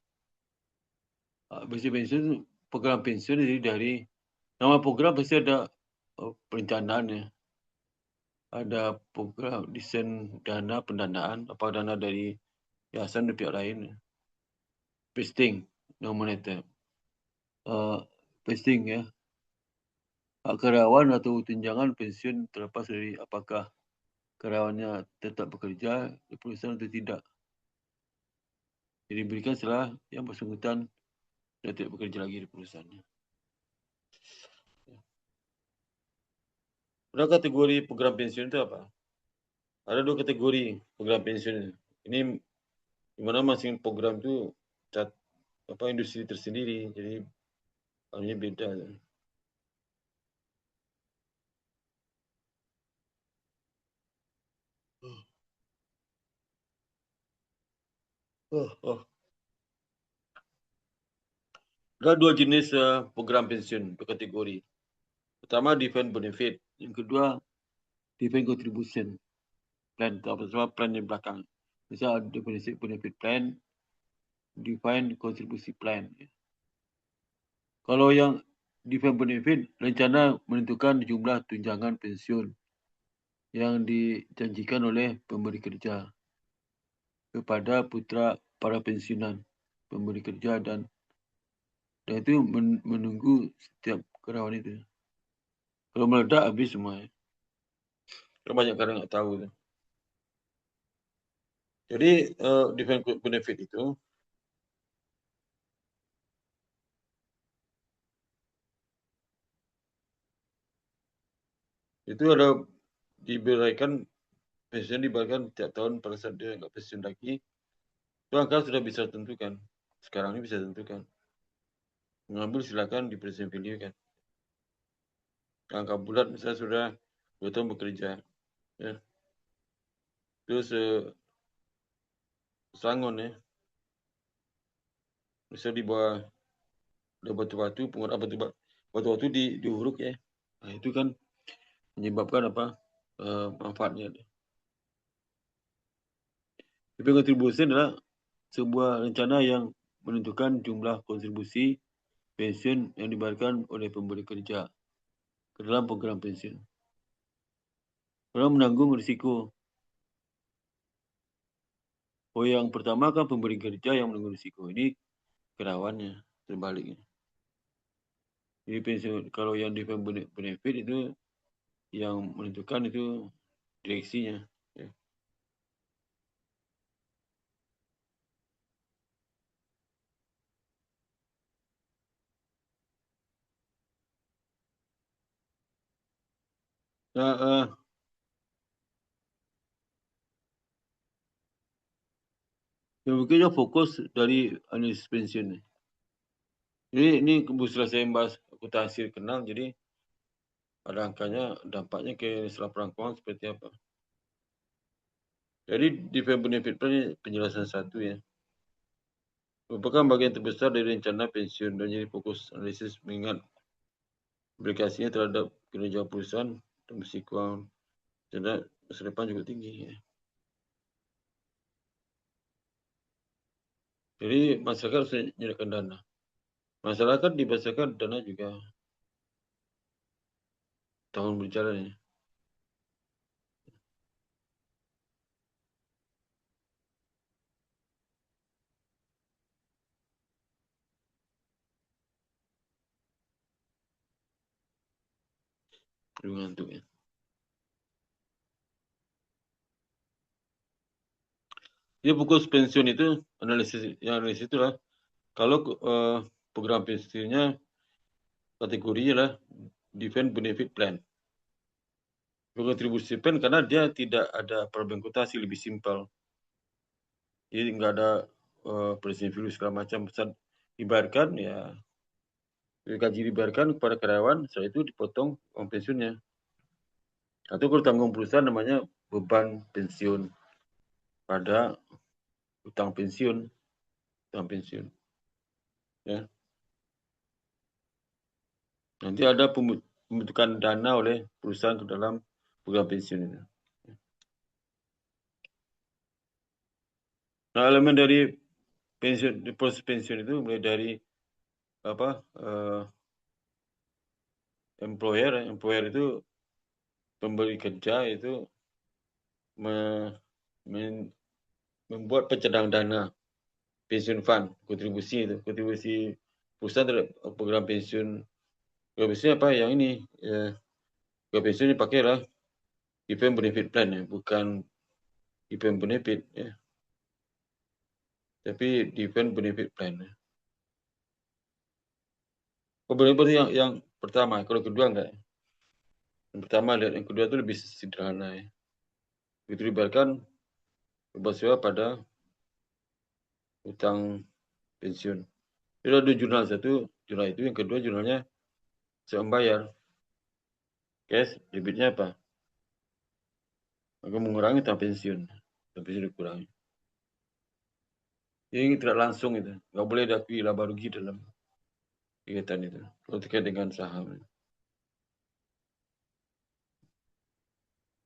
Basic pensiun, program pensiun itu dari nama program pasti ada perencanaan ya. Ada program desain dana pendanaan, apa dana dari yayasan dan pihak lain. Ya. Vesting, non moneter. Vesting ya. Hak karyawan atau tunjangan pensiun terlepas dari apakah karyawannya tetap bekerja di perusahaan atau tidak. Jadi diberikan setelah yang bersangkutan sudah tidak bekerja lagi di perusahaannya. Ada kategori program pensiun itu apa? Ada dua kategori program pensiun. Ini di mana masing program itu industri tersendiri. Jadi halnya beda. Ada dua jenis program pensiun, dua kategori. Pertama, defined benefit. Yang kedua, defined contribution plan atau apa plan di belakang. Misal ada benefit plan, define contribution plan. Kalau yang define benefit, rencana menentukan jumlah tunjangan pensiun yang dijanjikan oleh pemberi kerja kepada putra para pensiunan pemberi kerja dan itu menunggu setiap karyawan itu. Kalau meledak habis semua. Banyak karyawan nggak tahu. Jadi define benefit itu ada diberikan pensiun diberikan tiap tahun pada saat dia nggak pensiun lagi. Itu angka sudah bisa tentukan. Sekarang ini bisa tentukan. Mengambil silakan di present value kan. Angka bulat misalnya sudah 2 tahun bekerja. Ya. Terus sangon ya. Misal di bawah batu-batu, penggunaan batu-batu diuruk ya. Nah, itu kan menyebabkan apa? Manfaatnya. Tapi kontribusi adalah sebuah rencana yang menentukan jumlah kontribusi pensiun yang dibayarkan oleh pemberi kerja ke dalam program pensiun. Orang menanggung risiko. Oh, yang pertama kan pemberi kerja yang menanggung risiko. Ini karyawannya, terbaliknya. Jadi pensiun kalau yang define benefit itu yang menentukan itu direksinya. Ya. Nah, yang bekerja fokus dari analisis pensiun. Jadi ini setelah saya bahas akuntansi kenal, jadi ada angkanya, dampaknya ke setelah perangkuan seperti apa. Jadi define benefit plan penjelasan satu ya. Merupakan bagian terbesar dari rencana pensiun dan jadi fokus analisis mengingat implikasinya terhadap kinerja perusahaan dan berisiko dan masa depan juga tinggi. Ya. Jadi masyarakat harus menyediakan dana. Masyarakat dibacakan dana juga tahun berjalan ya. Ngantuk ya. Dia fokus pensiun itu analisis itulah. Kalau program pensiunnya kategorinya lah define benefit plan. Kontribusi plan karena dia tidak ada problem kutasi, lebih simpel. Jadi nggak ada present value segala macam. Pesan dibayarkan ya gaji dibayarkan kepada karyawan, setelah itu dipotong uang pensiunnya. Atau kalau tanggung perusahaan namanya beban pensiun pada utang pensiun. Ya. Nanti ada pembentukan dana oleh perusahaan ke dalam program pensiun itu. Nah, elemen dari pensiun, proses pensiun itu mulai dari apa? Employer itu pemberi kerja itu membuat pencadangan dana pensiun fund, kontribusi perusahaan terhadap program pensiun. Program pensiun apa yang ini? Program pensiun dipakailah define benefit plan ya, bukan define benefit ya. Tapi define benefit plan ya. Berarti yang pertama, kalau kedua enggak. Yang pertama lihat, yang kedua itu lebih sederhana ya. Itu dibayarkan bersifat pada utang pensiun. Itu ada jurnal satu, jurnal itu yang kedua jurnalnya saya membayar. Cash, debitnya apa? Maka mengurangi utang pensiun. Utang pensiun dikurangi. Ini tidak langsung itu. Nggak boleh diakui laba rugi dalam kegiatan itu. Kalau terkait dengan saham.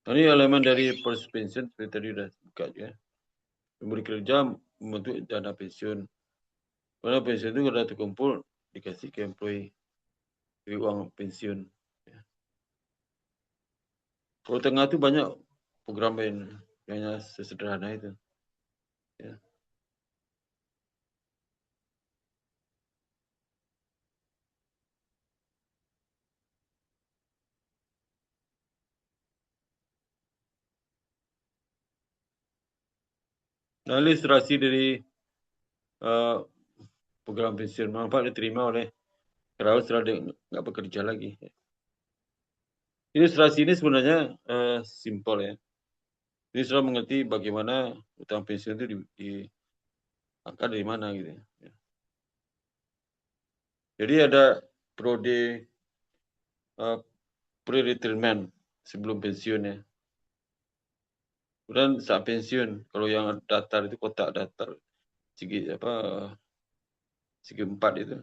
Ini elemen dari proses pensiun seperti tadi sudah buka juga. Pemberi kerja membentuk dana pensiun. Karena pensiun itu sudah terkumpul dikasih ke employee dari uang pensiun. Ya. Kalau tengah itu banyak program lain yang hanya sesederhana itu. Ya. Nah, ilustrasi dari program pensiun manfaat diterima oleh karyawan setelah dia nggak bekerja lagi. Ilustrasi ini sebenarnya simpel ya. Ini sudah mengerti bagaimana utang pensiun itu diangkat dari mana gitu ya. Jadi ada prode pre-retirement sebelum pensiun ya. Kemudian saat pensiun, kalau yang datar itu kotak datar segi segi 4 itu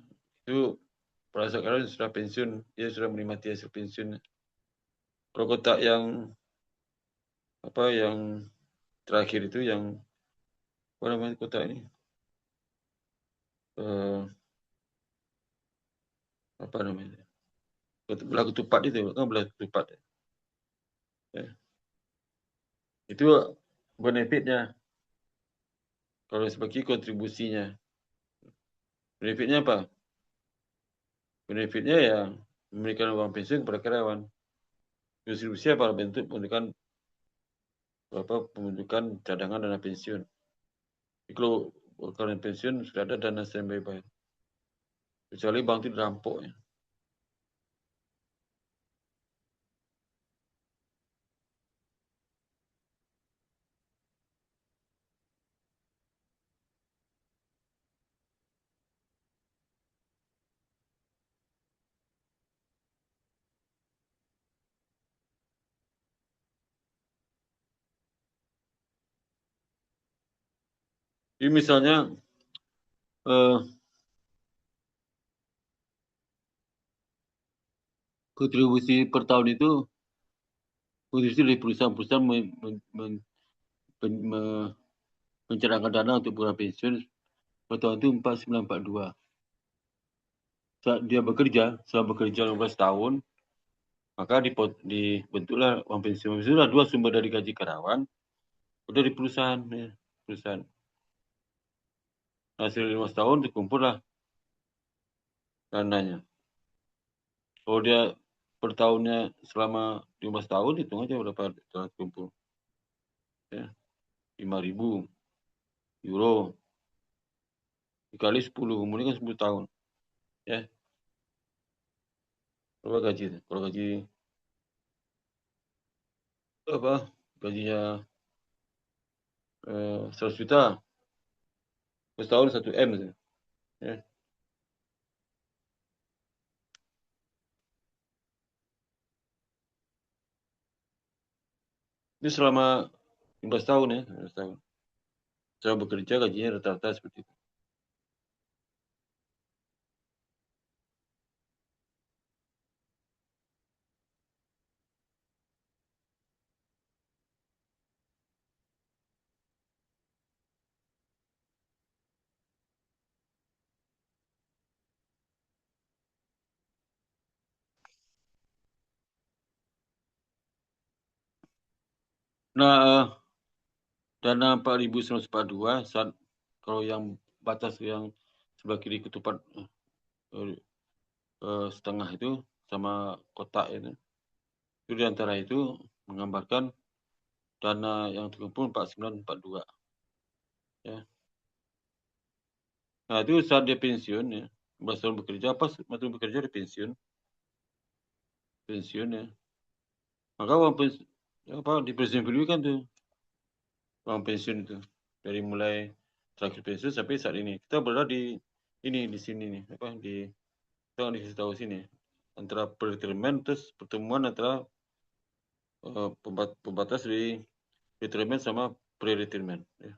pada saat karyawan sudah pensiun, dia sudah menikmati hasil pensiun. Kalau kotak yang terakhir itu yang apa namanya kotak ini? Apa namanya? Belah ketupat itu, kan belah ketupat. Ya. Itu benefitnya. Kalau sebagai kontribusinya. Benefitnya apa? Benefitnya ya memberikan uang pensiun kepada karyawan. Kontribusi apa? Bentuk pembentukan cadangan dana pensiun. Jadi kalau pensiun sudah ada dana standby bank. Kecuali bank itu dirampok ya. Jadi misalnya kontribusi per tahun itu kontribusi dari perusahaan-perusahaan mencerahkan dana untuk program pensiun per tahun itu 4942. Saat dia selama bekerja 15 tahun, maka dibentuklah uang pensiun. Sudah dua sumber dari gaji karyawan, udah di perusahaan. Ya, perusahaan. Hasil 15 tahun dikumpullah dananya. Kalau dia per tahunnya selama 15 tahun, hitung aja berapa telah kumpul. Ya, 5.000 euro. Dikali 10, kemudian kan 10 tahun. Ya. Berapa gaji? Kalau gaji gajinya 100 juta, per tahun 1 M. Ya. Ini selama 15 tahun ya. 15 tahun. Saya bekerja gajinya rata-rata seperti itu. Nah, dana 4.942 saat kalau yang batas yang sebelah kiri ketupat setengah itu sama kotak itu di antara itu menggambarkan dana yang terkumpul 4942. Ya. Nah, itu saat dia pensiun ya. 15 tahun bekerja, pas waktu bekerja dia pensiun. Pensiun ya. Maka uang pensiun di present value kan tuh uang pensiun itu dari mulai terakhir pensiun sampai saat ini. Kita berada di sini nih, kita dikasih tahu sini antara pre-retirement terus pertemuan antara pembatas dari retirement sama pre-retirement. Ya.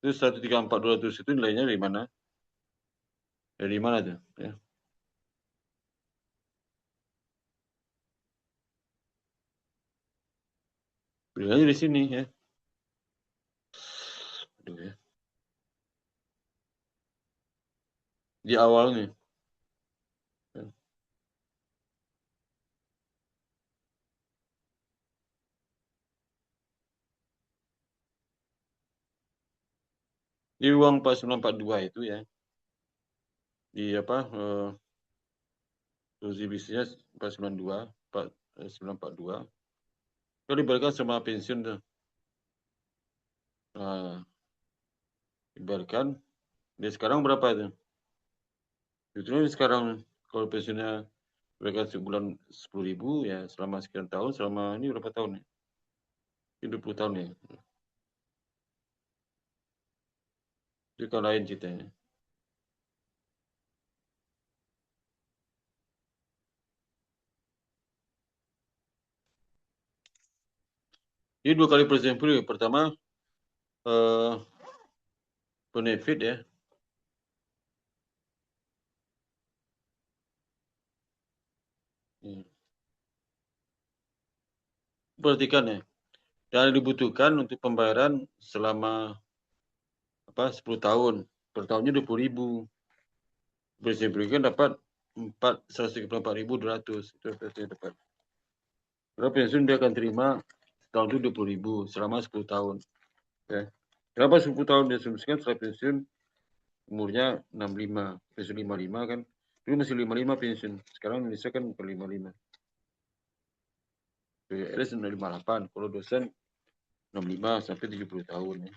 Itu 134.200 itu nilainya dari mana? Dari mana tuh? Ya. Pilih aja di sini ya. Aduh ya. Di awal nih. Di ruang 4942 itu ya. Di apa? Resolusi bisnisnya 492, 942. Kalau diberikan sama pensiun tuh. Nah, diberikan. Dia sekarang berapa itu? Itu sekarang kalau pensiunnya mereka sebulan 10.000 ya selama sekian tahun, selama ini berapa tahun ya? 20 tahun ya. Itu kan lain ceritanya. Ini 2 kali presiden periode. Pertama benefit ya. Perhatikan ya. Yang dibutuhkan untuk pembayaran selama 10 tahun. Per tahunnya 20.000. Presiden periode kan dapat 134.200. Itu presiden dapat. Kalau pensiun dia akan terima tahun itu 20.000 selama 10 tahun. Ya. Kenapa 10 tahun dia asumsikan setelah pensiun umurnya 65, pensiun 55 kan. Dulu masih 55 pensiun. Sekarang Indonesia kan per 55. PNS 58, kalau dosen 65 sampai 70 tahun ya.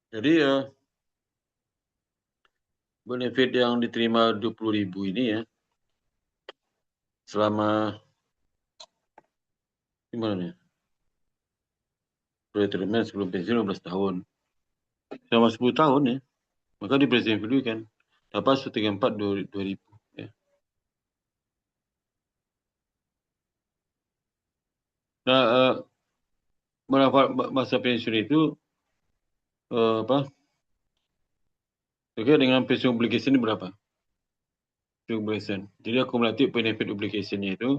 Jadi ya benefit yang diterima 20.000 ini ya selama gimana nih? Retirement sebelum pensiun 15 tahun. Selama 10 tahun ya. Maka di presiden value kan dapat 134 2.000 ya. Nah, masa pensiun itu Oke, dengan pensiun obligation ini berapa? Pensiun obligation. Jadi akumulatif benefit obligation-nya itu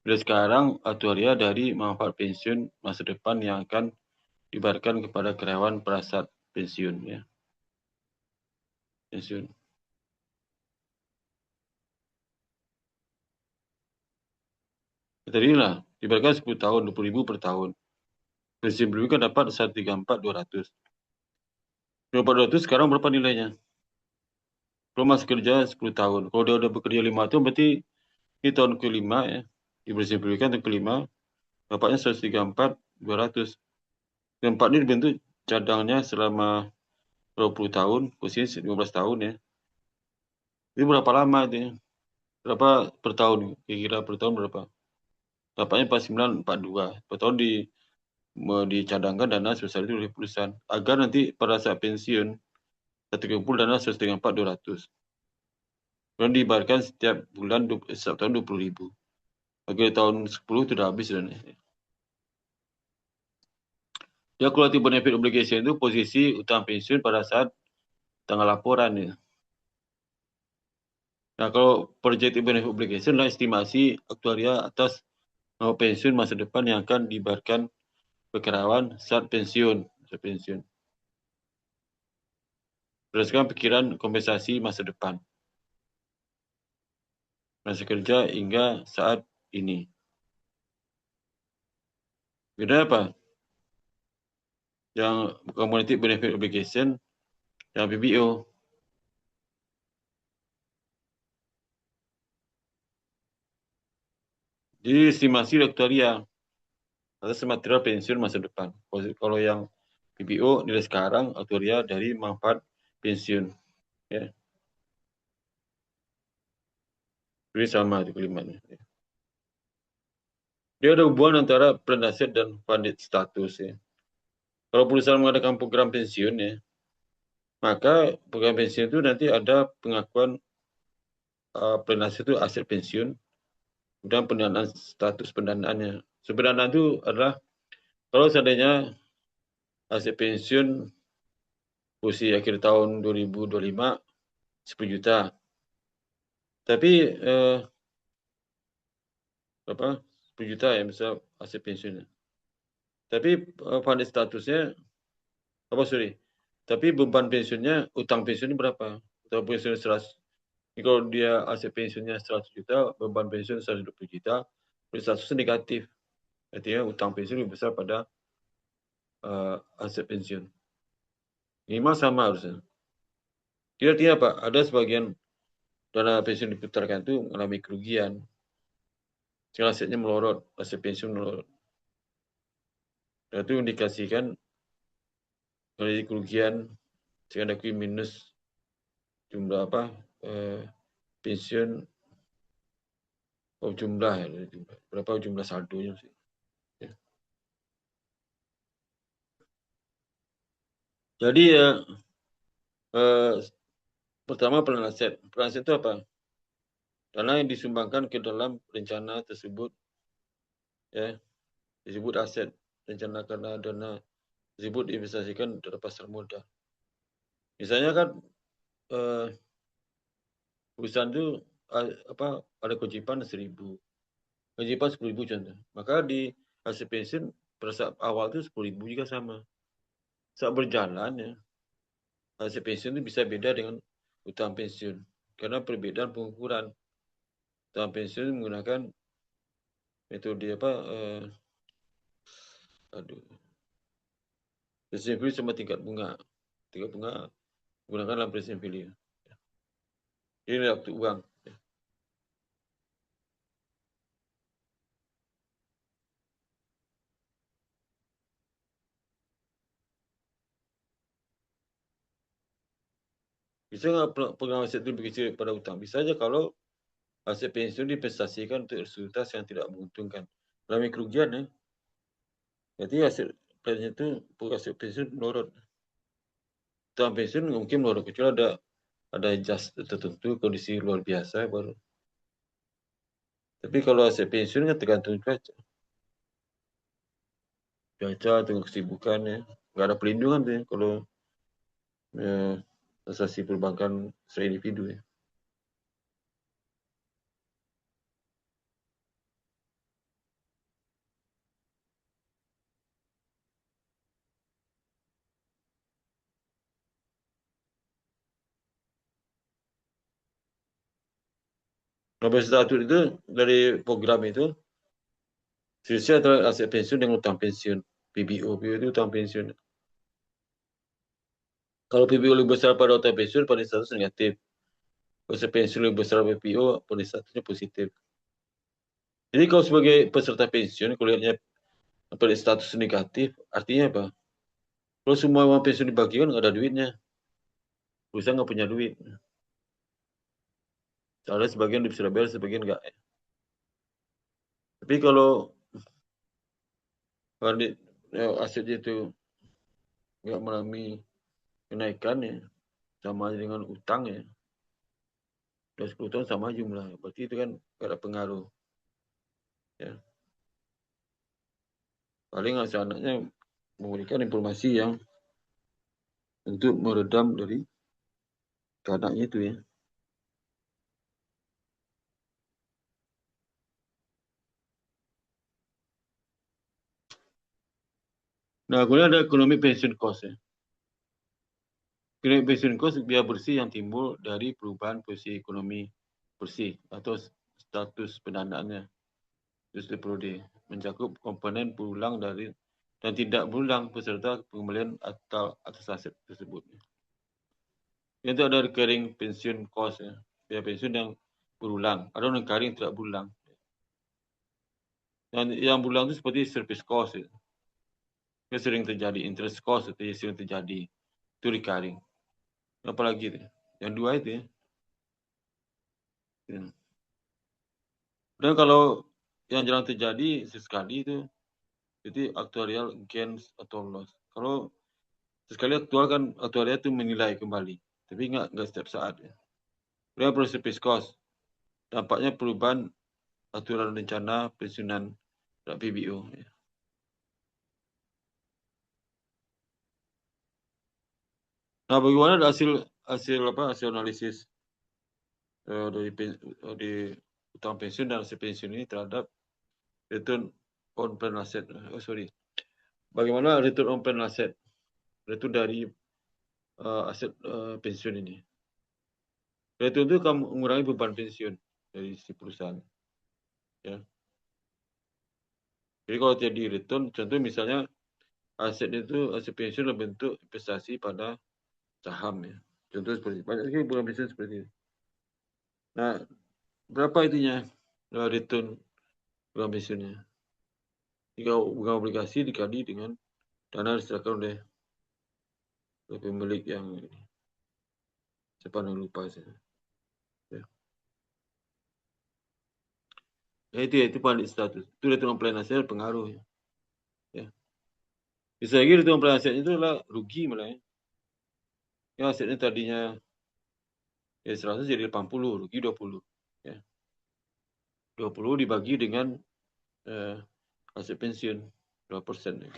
dari sekarang aktuaria dari manfaat pensiun masa depan yang akan dibayarkan kepada karyawan pada saat pensiun ya. Pensiun. Tadilah dibayarkan 10 tahun 20.000 per tahun. Pensiun berikut kan dapat 134.200. 134.200 sekarang berapa nilainya? Kalau masih kerja 10 tahun. Kalau dia udah bekerja 5 tahun berarti ini tahun ke-5 ya. Di pensiun berikut tahun ke-5 dapatnya 134.200. Tempat ini dibentuk cadangnya selama 20 tahun, posisi 15 tahun ya. Ini berapa lama itu ya? Berapa per tahun? Kira-kira per tahun berapa? Dapatnya 4942. Per tahun dicadangkan dana sebesar itu oleh perusahaan. Agar nanti pada saat pensiun, terkumpul dana 134.200. Kemudian dibayarkan setiap bulan, setiap tahun 20.000. Agar tahun 10 itu sudah habis dan ya, kumulatif benefit obligation itu posisi utang pensiun pada saat tanggal laporan ya. Nah, kalau projected benefit obligation adalah estimasi aktuaria atas pensiun masa depan yang akan dibayarkan ke karyawan saat pensiun. Berdasarkan pikiran kompensasi masa depan. Masa kerja hingga saat ini. Beda apa? Yang community benefit obligation, yang PBO. Jadi estimasi aktuaria atas material pensiun masa depan. Kalau yang PBO nilai sekarang, aktuaria dari manfaat pensiun. Ya. Jadi sama itu kelimanya. Dia ada hubungan antara plan asset dan funded status ya. Kalau perusahaan mengadakan program pensiun ya, maka program pensiun itu nanti ada pengakuan penasihat itu aset pensiun dan pendanaan status pendanaannya. Pendanaan itu adalah kalau seandainya aset pensiun usia akhir tahun 2025 10 juta. Tapi berapa? 10 juta ya misal aset pensiunnya. Tapi funded statusnya tapi beban pensiunnya, utang pensiunnya berapa? Utang pensiunnya 100. Kalau dia aset pensiunnya 100 juta, beban pensiun 120 juta, statusnya negatif. Artinya utang pensiun lebih besar pada aset pensiun. Minimal sama harusnya. Jadi artinya apa? Ada sebagian dana pensiun diputarkan itu mengalami kerugian. Sehingga asetnya melorot, aset pensiun melorot. Dan itu indikasikan dari kerugian sehingga ada minus jumlah pensiun jumlah ya, berapa jumlah saldonya sih. Ya. Jadi pertama peran aset. Peran aset itu apa? Dana yang disumbangkan ke dalam rencana tersebut ya disebut aset. Rencana karena dana tersebut diinvestasikan dalam pasar modal. Misalnya kan perusahaan itu ada kewajiban 1.000, kewajiban 10.000 contoh. Maka di hasil pensiun pada saat awal itu 10.000 juga sama. Saat berjalan ya hasil pensiun itu bisa beda dengan utang pensiun karena perbedaan pengukuran. Utang pensiun menggunakan metode present value sama tingkat bunga. Tingkat bunga menggunakan dalam present value. Ini waktu uang. Bisa nggak pegang aset itu berkecil pada utang? Bisa aja kalau aset pensiun diinvestasikan untuk resultas yang tidak menguntungkan. Mengalami kerugian ya. Jadi aset pensiun itu aset pensiun menurut utang pensiun mungkin menurut kecuali ada adjust tertentu kondisi luar biasa baru. Tapi kalau aset pensiun kan tergantung cuaca atau kesibukan ya. Nggak ada pelindungan tuh ya kalau transaksi perbankan secara individu ya. Nomor satu itu dari program itu selisih antara aset pensiun dengan utang pensiun. PBO itu utang pensiun. Kalau PBO lebih besar pada utang pensiun, pada status negatif. Kalau aset pensiun lebih besar pada PBO, pada statusnya positif. Jadi kalau sebagai peserta pensiun, kalau lihatnya pada status negatif, artinya apa? Kalau semua uang pensiun dibagikan, nggak ada duitnya. Perusahaan nggak punya duit. Ada sebagian bisa bayar, sebagian nggak. Tapi kalau asetnya itu nggak mengalami kenaikan ya, sama dengan utang ya, udah 10 tahun sama jumlah, berarti itu kan nggak ada pengaruh. Ya. Paling anaknya memberikan informasi yang untuk meredam dari anaknya itu ya. Nah, kemudian ada ekonomi pensiun cost ya. Ekonomi pensiun cost biaya bersih yang timbul dari perubahan posisi ekonomi bersih atau status pendanaannya. Terus perlu mencakup komponen berulang dari dan tidak berulang beserta pengembalian atau atas aset tersebut. Itu ada recurring pensiun cost ya. Biaya pensiun yang berulang. Ada recurring yang tidak berulang. Yang berulang itu seperti service cost ya. Itu sering terjadi, interest cost itu sering terjadi. Itu recurring. Apalagi itu. Yang dua itu ya. Dan kalau yang jarang terjadi sekali itu actuarial gains atau loss. Kalau sekali aktuaria itu menilai kembali, tapi nggak setiap saat. Ya. Kemudian proses Fiskos, dampaknya perubahan aturan rencana pensiunan PBO. Ya. Nah, bagaimana hasil analisis dari utang pensiun dan hasil pensiun ini terhadap return on plan asset? Bagaimana return on plan asset? Return dari aset pensiun ini. Return itu akan mengurangi beban pensiun dari si perusahaan. Ya. Jadi kalau jadi return, contoh misalnya aset pensiun dalam bentuk investasi pada saham ya. Contoh seperti banyak sekali program pensiun seperti itu. Nah, berapa itunya return program pensiunnya? Jika bunga obligasi dikali dengan dana diserahkan oleh pemilik yang ini. Saya lupa saya. Ya. Nah, itu pandit status. Itu return on plan asset pengaruh. Ya. Bisa lagi return on plan asset itu adalah rugi malah ya. Ya asetnya tadinya 100 jadi 80, rugi 20. Ya. 20 dibagi dengan aset pensiun 2%. Ya.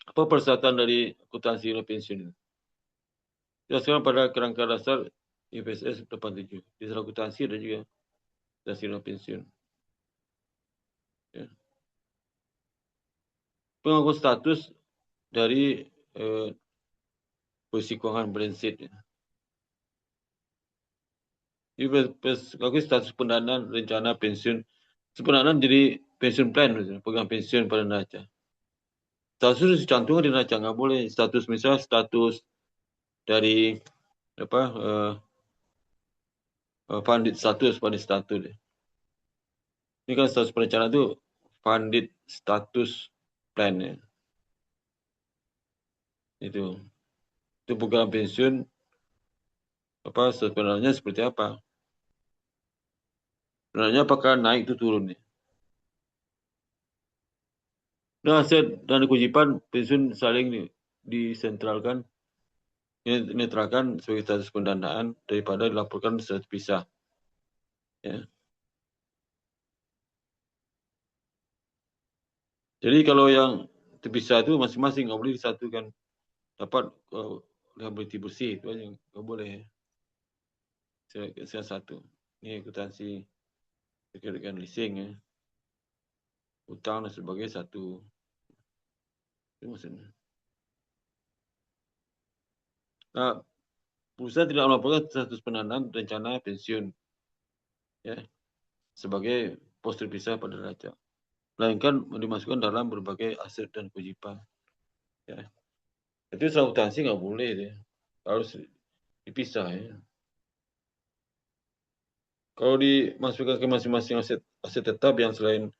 Apa persyaratan dari akuntansi pensiun? Dijelaskan pada kerangka dasar IPSS 87. Di dalam akuntansi ada juga akuntansi pensiun. Ya. Pengakuan status dari posisi keuangan Brandseed. Ya. Jadi pengakuan status pendanaan rencana pensiun. Pendanaan jadi pensiun plan, pegang pensiun pada neraca. Status itu dicantumkan di neraca, nggak boleh status misal status dari funded status. Ini kan status perencanaan itu funded status plan ya. Itu program pensiun sebenarnya seperti apa? Sebenarnya apakah naik itu turun nih? Nah, aset dan kewajiban pensiun saling disentralkan, dinetralkan sebagai status pendanaan daripada dilaporkan secara terpisah. Ya. Jadi kalau yang terpisah itu masing-masing nggak boleh disatukan. Dapat liability bersih itu aja nggak boleh. Saya satu. Ini akuntansi terkait dengan leasing ya. Utang dan sebagainya satu. Itu maksudnya. Nah, perusahaan tidak melaporkan status pendanaan rencana pensiun ya sebagai pos terpisah pada neraca, melainkan dimasukkan dalam berbagai aset dan kewajiban. Ya. Itu secara akuntansi nggak boleh ya. Harus dipisah ya. Kalau dimasukkan ke masing-masing aset tetap yang selain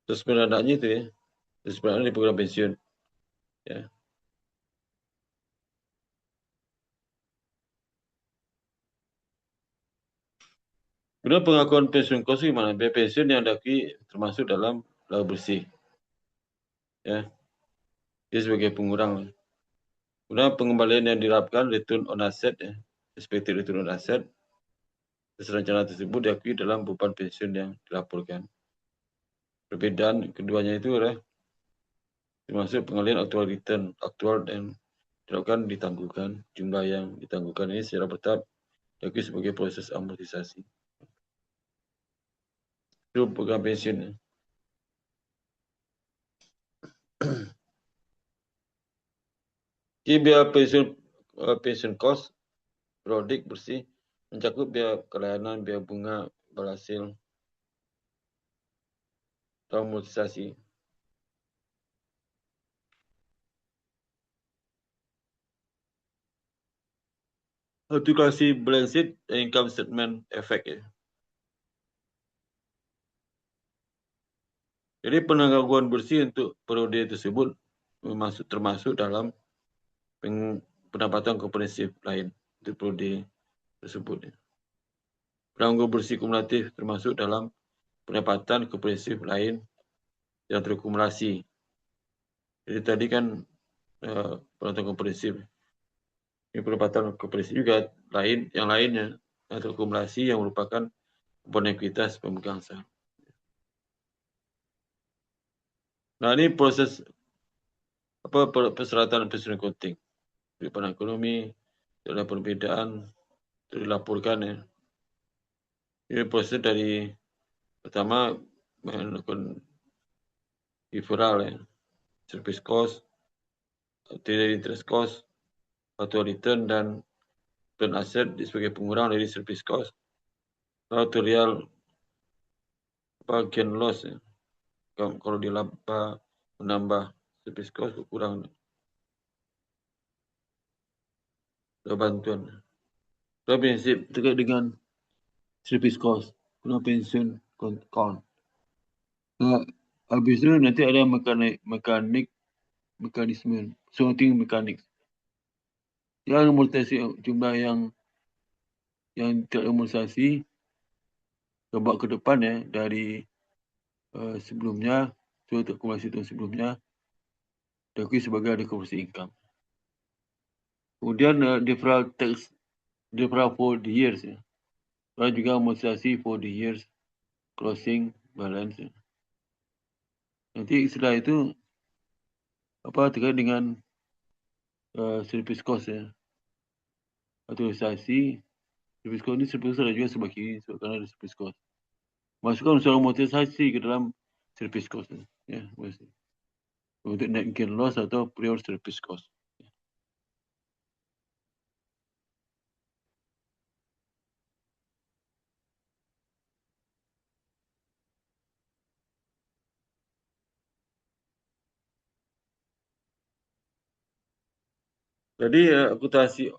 terus pendanaannya itu ya, terus pendanaannya di program pensiun ya. Kemudian pengakuan pensiun kos gimana? Biaya pensiun yang diakui termasuk dalam laba bersih. Ya. Dia sebagai pengurang. Kemudian pengembalian yang dirapkan return on asset ya. Expected return on asset. Rencana tersebut diakui dalam beban pensiun yang dilaporkan. Perbedaan keduanya itu adalah termasuk pengalihan aktual dan dilakukan ditangguhkan. Jumlah yang ditangguhkan ini secara bertahap diakui sebagai proses amortisasi. Itu program pensiun. Ya. Jadi biaya pensiun cost periodik bersih mencakup biaya kelayanan, biaya bunga, berhasil, amortisasi. Kalkulasi balance sheet income statement effect ya. Jadi penangguhan bersih untuk periode tersebut termasuk dalam pendapatan komprehensif lain. Itu perlu disebut. Penganggur bersih kumulatif termasuk dalam pendapatan komprehensif lain yang terkumulasi. Jadi tadi kan pendapatan komprehensif. Ini pendapatan komprehensif juga yang lainnya yang terkumulasi yang merupakan komponen ekuitas pemegang saham. Nah, ini proses persyaratan pensiun accounting. Dari pandang ekonomi, ada perbedaan, itu dilaporkan ya. Ini proses dari pertama melakukan deferral ya, service cost, interest cost, atau return dan plan aset sebagai pengurang dari service cost, atau real gain loss ya. Kalau dia laba menambah service cost kurang bantuan. Kalau prinsip terkait dengan service cost, guna pensiun count. Nah, habis itu nanti ada mekanisme, sorting mekanik. Yang amortisasi jumlah yang teramortisasi ke depan ya dari sebelumnya, untuk akumulasi tahun sebelumnya, diakui sebagai recovery income. Kemudian deferral tax, deferral for the years ya. Dan juga amortisasi for the years closing balance ya. Nanti setelah itu terkait dengan service cost ya. Autorisasi service cost ini sebetulnya juga sebagai karena ada service cost. Masukkan unsur amortisasi ke dalam service cost ya. Untuk net gain loss atau prior service cost. Jadi akuntansi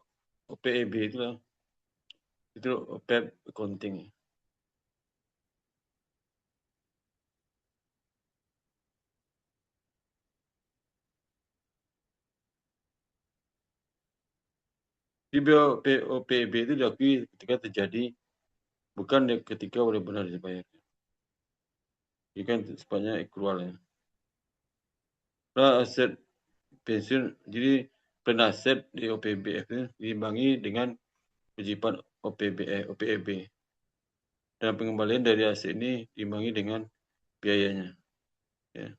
OPEB itu OPEB accounting. Di OPEB itu diakui ketika terjadi, bukan ketika benar-benar dibayar. Ini kan sifatnya accrual ya. Nah, aset pensiun, jadi plan aset di OPBF itu diimbangi dengan kewajiban OPEB. Dan pengembalian dari aset ini diimbangi dengan biayanya. Ya.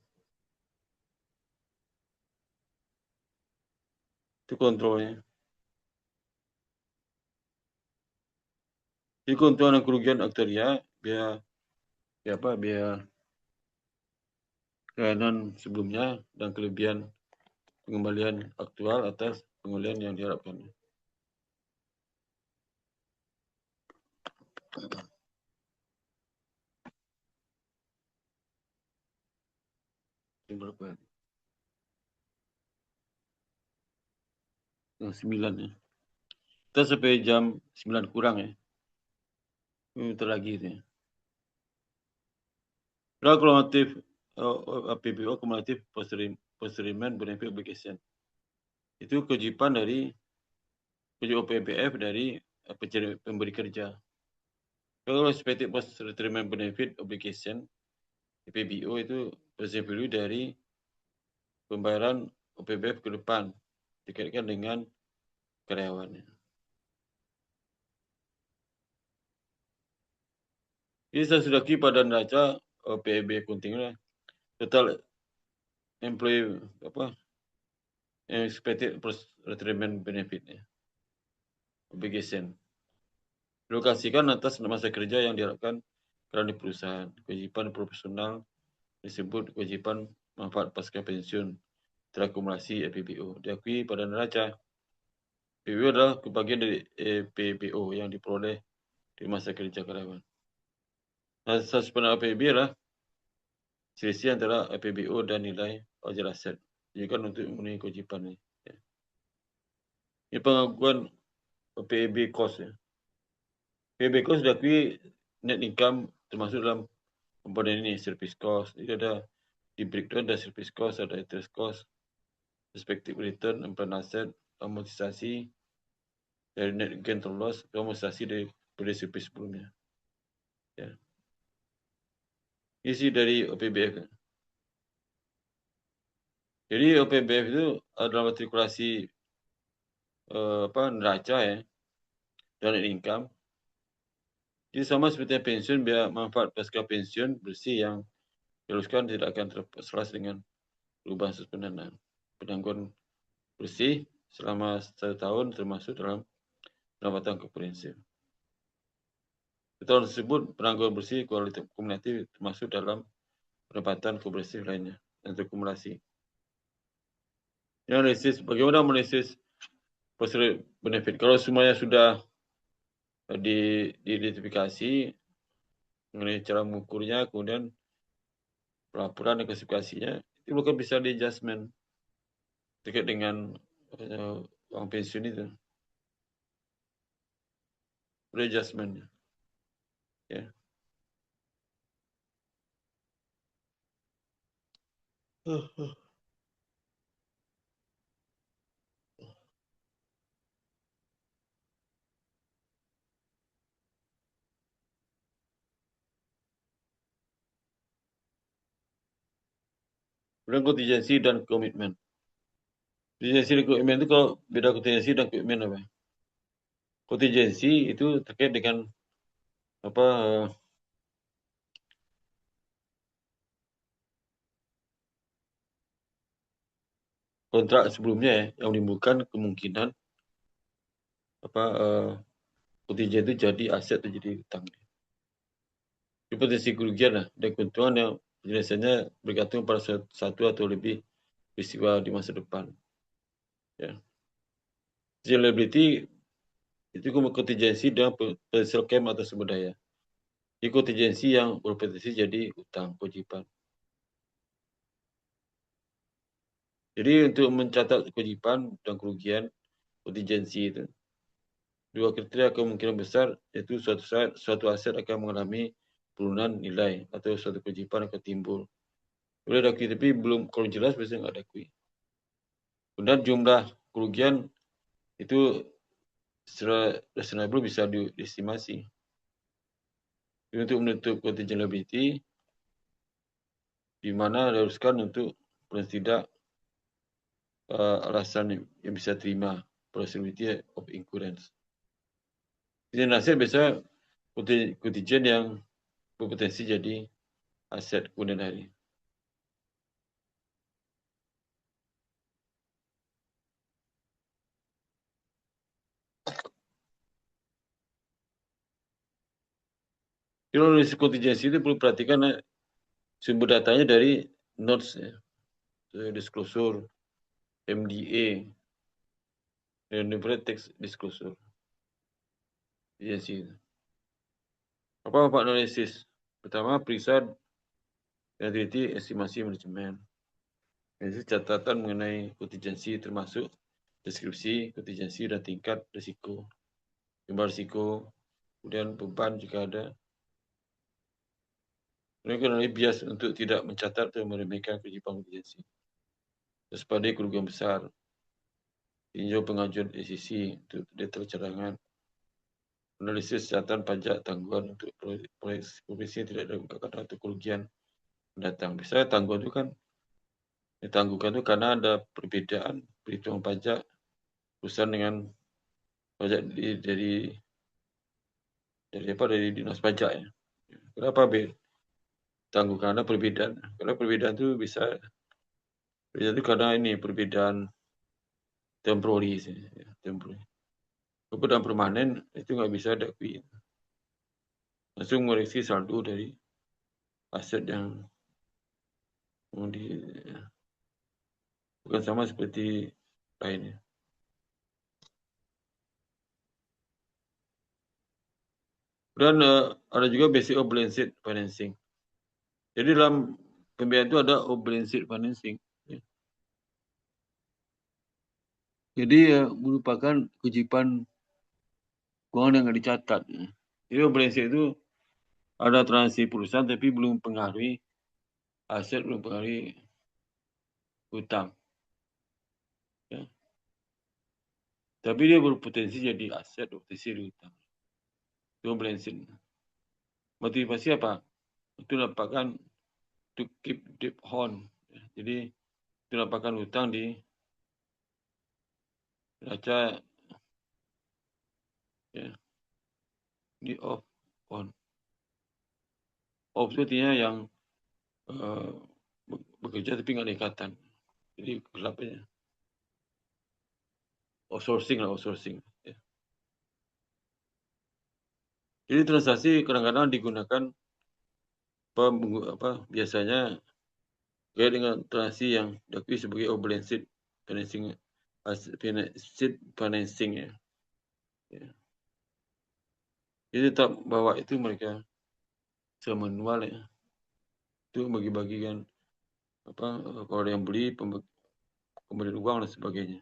Itu kontrolnya. Jadi keuntungan dan kerugian aktuaria, biaya kekayaan sebelumnya dan kelebihan pengembalian aktual atas pengembalian yang diharapkan. Berapa? Yang 9 ya. Kita sampai jam 9 kurang ya. Bentar lagi itu ya. Akumulatif PBO akumulatif post-retirement benefit obligation. Itu kewajiban dari OPBF dari pemberi kerja. Kalau expected post-retirement benefit obligation PBO itu present value dari pembayaran OPBF ke depan dikaitkan dengan karyawannya. Ini saya sudah pada neraca OPEB accounting total employee expected post-retirement benefit obligation. Lokasikan atas masa kerja yang diharapkan karena di perusahaan. Kewajiban profesional disebut kewajiban manfaat pasca pensiun terakumulasi PBO. Diakui pada neraca. PBO adalah kebagian dari PBO yang diperoleh di masa kerja karyawan. Asas penerapan PBO adalah selisih antara PBO dan nilai wajar aset. Juga untuk memenuhi kewajiban ini. Ini pengakuan PEB cost ya. PEB cost diakui net income termasuk dalam komponen ini service cost. Jadi ada di breakdown ada service cost, ada interest cost, expected return, implied asset, amortisasi dari net gain atau loss, amortisasi dari CP sebelumnya. Ya. Isi dari OPBF. Jadi OPBF itu adalah matrikulasi neraca ya, dan net income. Jadi sama seperti pensiun, biar manfaat pasca pensiun bersih yang diharuskan tidak akan terselas dengan perubahan aset pendanaan. Penangguhan bersih selama 1 tahun termasuk dalam pendapatan komprehensif. Di tahun tersebut penangguhan bersih kualitatif kumulatif termasuk dalam pendapatan komprehensif lainnya yang terkumulasi. Yang analisis, bagaimana analisis positive benefit? Kalau semuanya sudah diidentifikasi mengenai cara mengukurnya, kemudian pelaporan dan klasifikasinya, itu bukan bisa di adjustment terkait dengan uang pensiun itu. Readjustment. Ya. Kemudian kontingensi dan komitmen. Kontingensi dan komitmen itu kalau beda kontingensi dan komitmen apa? Kontingensi itu terkait dengan kontrak sebelumnya ya, yang menimbulkan kemungkinan kontingen itu jadi aset atau jadi hutang. Ini potensi kerugian lah dan keuntungan yang penjelasannya bergantung pada satu atau lebih peristiwa di masa depan. Ya. Liability itu kontingensi dengan potential claim atau sumber daya. Ini kontingensi yang berpotensi jadi hutang kewajiban. Jadi untuk mencatat kewajiban dan kerugian kontingensi itu, dua kriteria kemungkinan besar, yaitu suatu aset akan mengalami penurunan nilai atau suatu kewajiban akan timbul. Boleh diakui, tapi belum, kalau jelas biasanya nggak diakui. Kemudian jumlah kerugian itu secara reasonable bisa diestimasi. Untuk menutup contingent liability, di mana diharuskan untuk paling tidak alasan yang bisa terima possibility of incurrence. Jadi aset biasa contingent yang berpotensi jadi aset kemudian hari. Kalau nulis kontingensi itu perlu perhatikan sumber datanya dari notes ya, disclosure, MDA, dan text disclosure. Kontingensi. Apa analisis? Pertama, periksa identity estimasi manajemen. Ini catatan mengenai kontingensi termasuk deskripsi kontingensi dan tingkat risiko. Gambar risiko, kemudian beban jika ada. Mereka mengenai bias untuk tidak mencatat atau meremehkan kewajiban kontingensi. Waspadai kerugian besar. Tinjau pengajuan SEC untuk detail cadangan. Analisis catatan pajak tanggungan untuk proyek profesi tidak dilakukan atau kerugian mendatang. Misalnya tanggungan itu kan ditangguhkan itu karena ada perbedaan perhitungan pajak perusahaan dengan pajak dari dinas pajak ya. Kenapa tangguh? Karena perbedaan. Karena perbedaan itu bisa karena ini perbedaan temporary. Perbedaan permanen itu nggak bisa diakui. Langsung mengoreksi saldo dari aset yang bukan sama seperti lainnya. Dan ada juga basic of balance sheet financing. Jadi dalam pembiayaan itu ada balance sheet financing. Jadi merupakan kewajiban keuangan yang nggak dicatat. Jadi balance sheet itu ada transaksi perusahaan tapi belum pengaruhi aset, belum pengaruhi hutang. Tapi dia berpotensi jadi aset, potensi hutang. Itu balancing. Motivasi apa? Itu dapatkan to keep deep on. Jadi itu dapatkan hutang di neraca ya, di off on. Off itu artinya yang bekerja tapi nggak ada ikatan. Jadi gelapnya. Outsourcing. Ya. Jadi transaksi kadang-kadang digunakan biasanya kayak dengan transaksi yang diakui sebagai off-balance sheet financing ya. Jadi tetap bawa itu mereka semanual ya. Itu bagi-bagikan kalau ada yang beli pemberian uang dan sebagainya.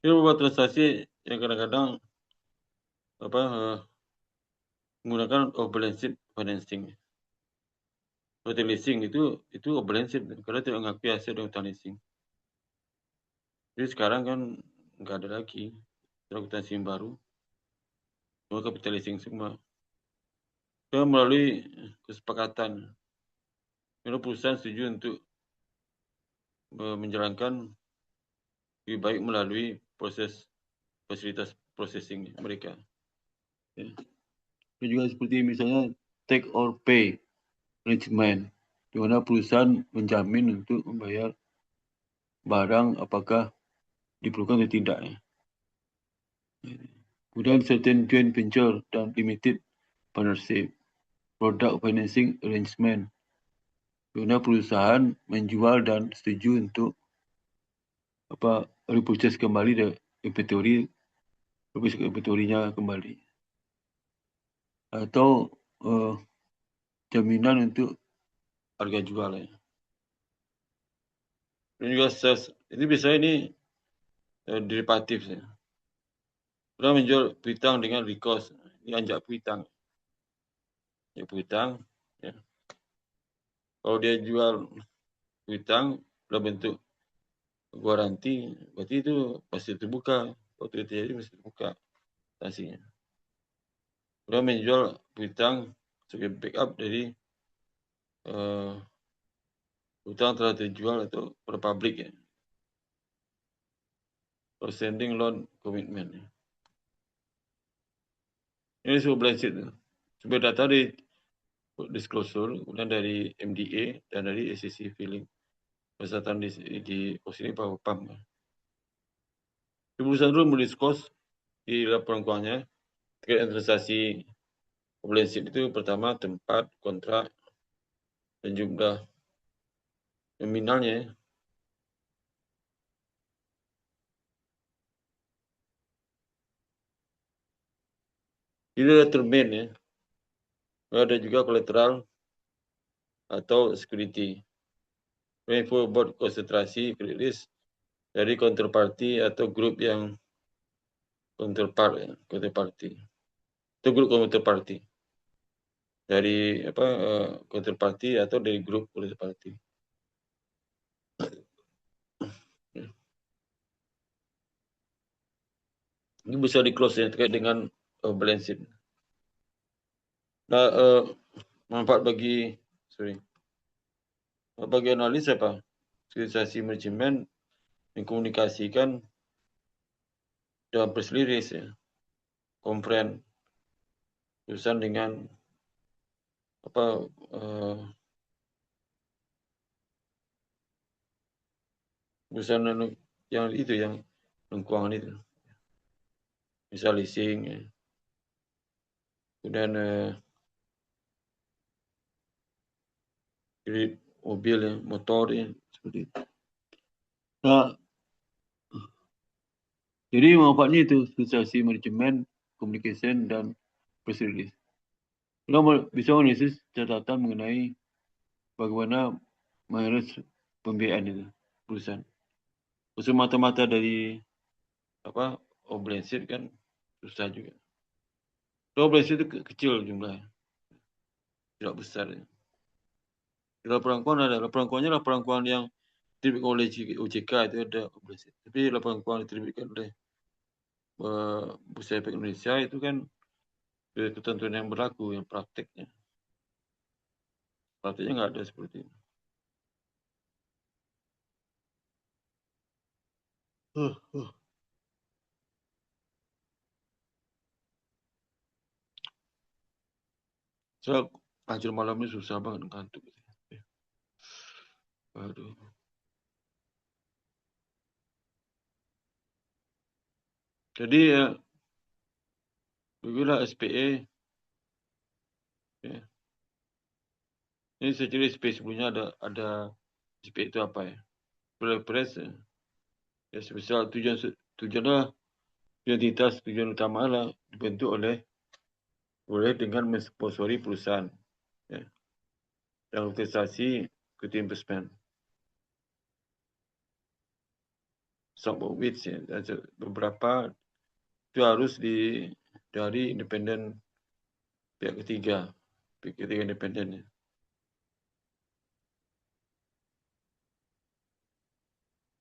Ini beberapa transaksi yang kadang-kadang menggunakan off-balance sheet financing. Seperti leasing itu off-balance sheet karena tidak mengakui aset dan utang leasing. Jadi sekarang kan nggak ada lagi transaksi baru, semua capital leasing semua. Kita melalui kesepakatan, kalau perusahaan setuju untuk menjalankan lebih baik melalui proses fasilitas processing mereka. Ya. Dan juga seperti misalnya take or pay arrangement, di mana perusahaan menjamin untuk membayar barang apakah diperlukan atau tidak. Ya. Kemudian certain joint venture dan limited partnership, product financing arrangement, di mana perusahaan menjual dan setuju untuk repurchase kembali dan inventory-nya kembali. Atau jaminan untuk harga jual ya. Dan juga sales. Ini biasanya ini derivatif ya. Orang menjual piutang dengan recourse. Ini anjak piutang. Ya piutang. Ya. Kalau dia jual piutang dalam bentuk garansi, berarti itu pasti terbuka. Waktu itu terjadi mesti terbuka transaksinya. Orang menjual piutang sebagai backup dari hutang telah terjual atau publik ya. Outstanding loan commitment. Ya. Ini sebuah balance sheet. Sebuah data di disclosure, kemudian dari MDA dan dari SEC filing. Pesertaan di posisi Pak PAM. Perusahaan dulu mendiskus di laporan keuangannya terkait transaksi balance sheet itu pertama tempat, kontrak, dan jumlah nominalnya. Ini ada termin ya. Ada juga kolateral atau security. Info buat konsentrasi credit risk dari counterparty atau grup yang counterparty. Itu grup counterparty. Dari counterparty atau dari grup counterparty. Ini bisa di close ya terkait dengan balance sheet. Nah, manfaat bagi analis apa? Organisasi manajemen mengkomunikasikan dalam press release ya, konferen urusan dengan urusan yang itu yang lengkuang ini. Misal leasing, ya. Kemudian kredit mobil, ya, motor, ya, seperti itu. Nah, jadi manfaatnya itu sosialisasi manajemen, communication, dan press release. Kita bisa menulis catatan mengenai bagaimana manage pembiayaan itu perusahaan. Usul mata-mata dari obligasi kan susah juga. Obligasi itu kecil jumlahnya, tidak besar. Ya. Laporan keuangan ada, laporan keuangannya laporan keuangan yang diterbitkan oleh OJK itu ada obligasi. Tapi laporan keuangan yang diterbitkan oleh Bursa Efek Indonesia itu kan ketentuan yang berlaku, yang prakteknya. Prakteknya nggak ada seperti itu. Saya hancur malam ini susah banget ngantuk. Aduh. Jadi ya, begitulah SPE. Ya. Ini saya cerita SPE sebelumnya ada SPE itu apa ya? Press ya. Ya spesial tujuan identitas tujuan utama lah dibentuk oleh dengan mensponsori perusahaan. Ya. Dan investasi equity investment. Some of which ya, beberapa itu harus dari independen pihak ketiga independen. Ya.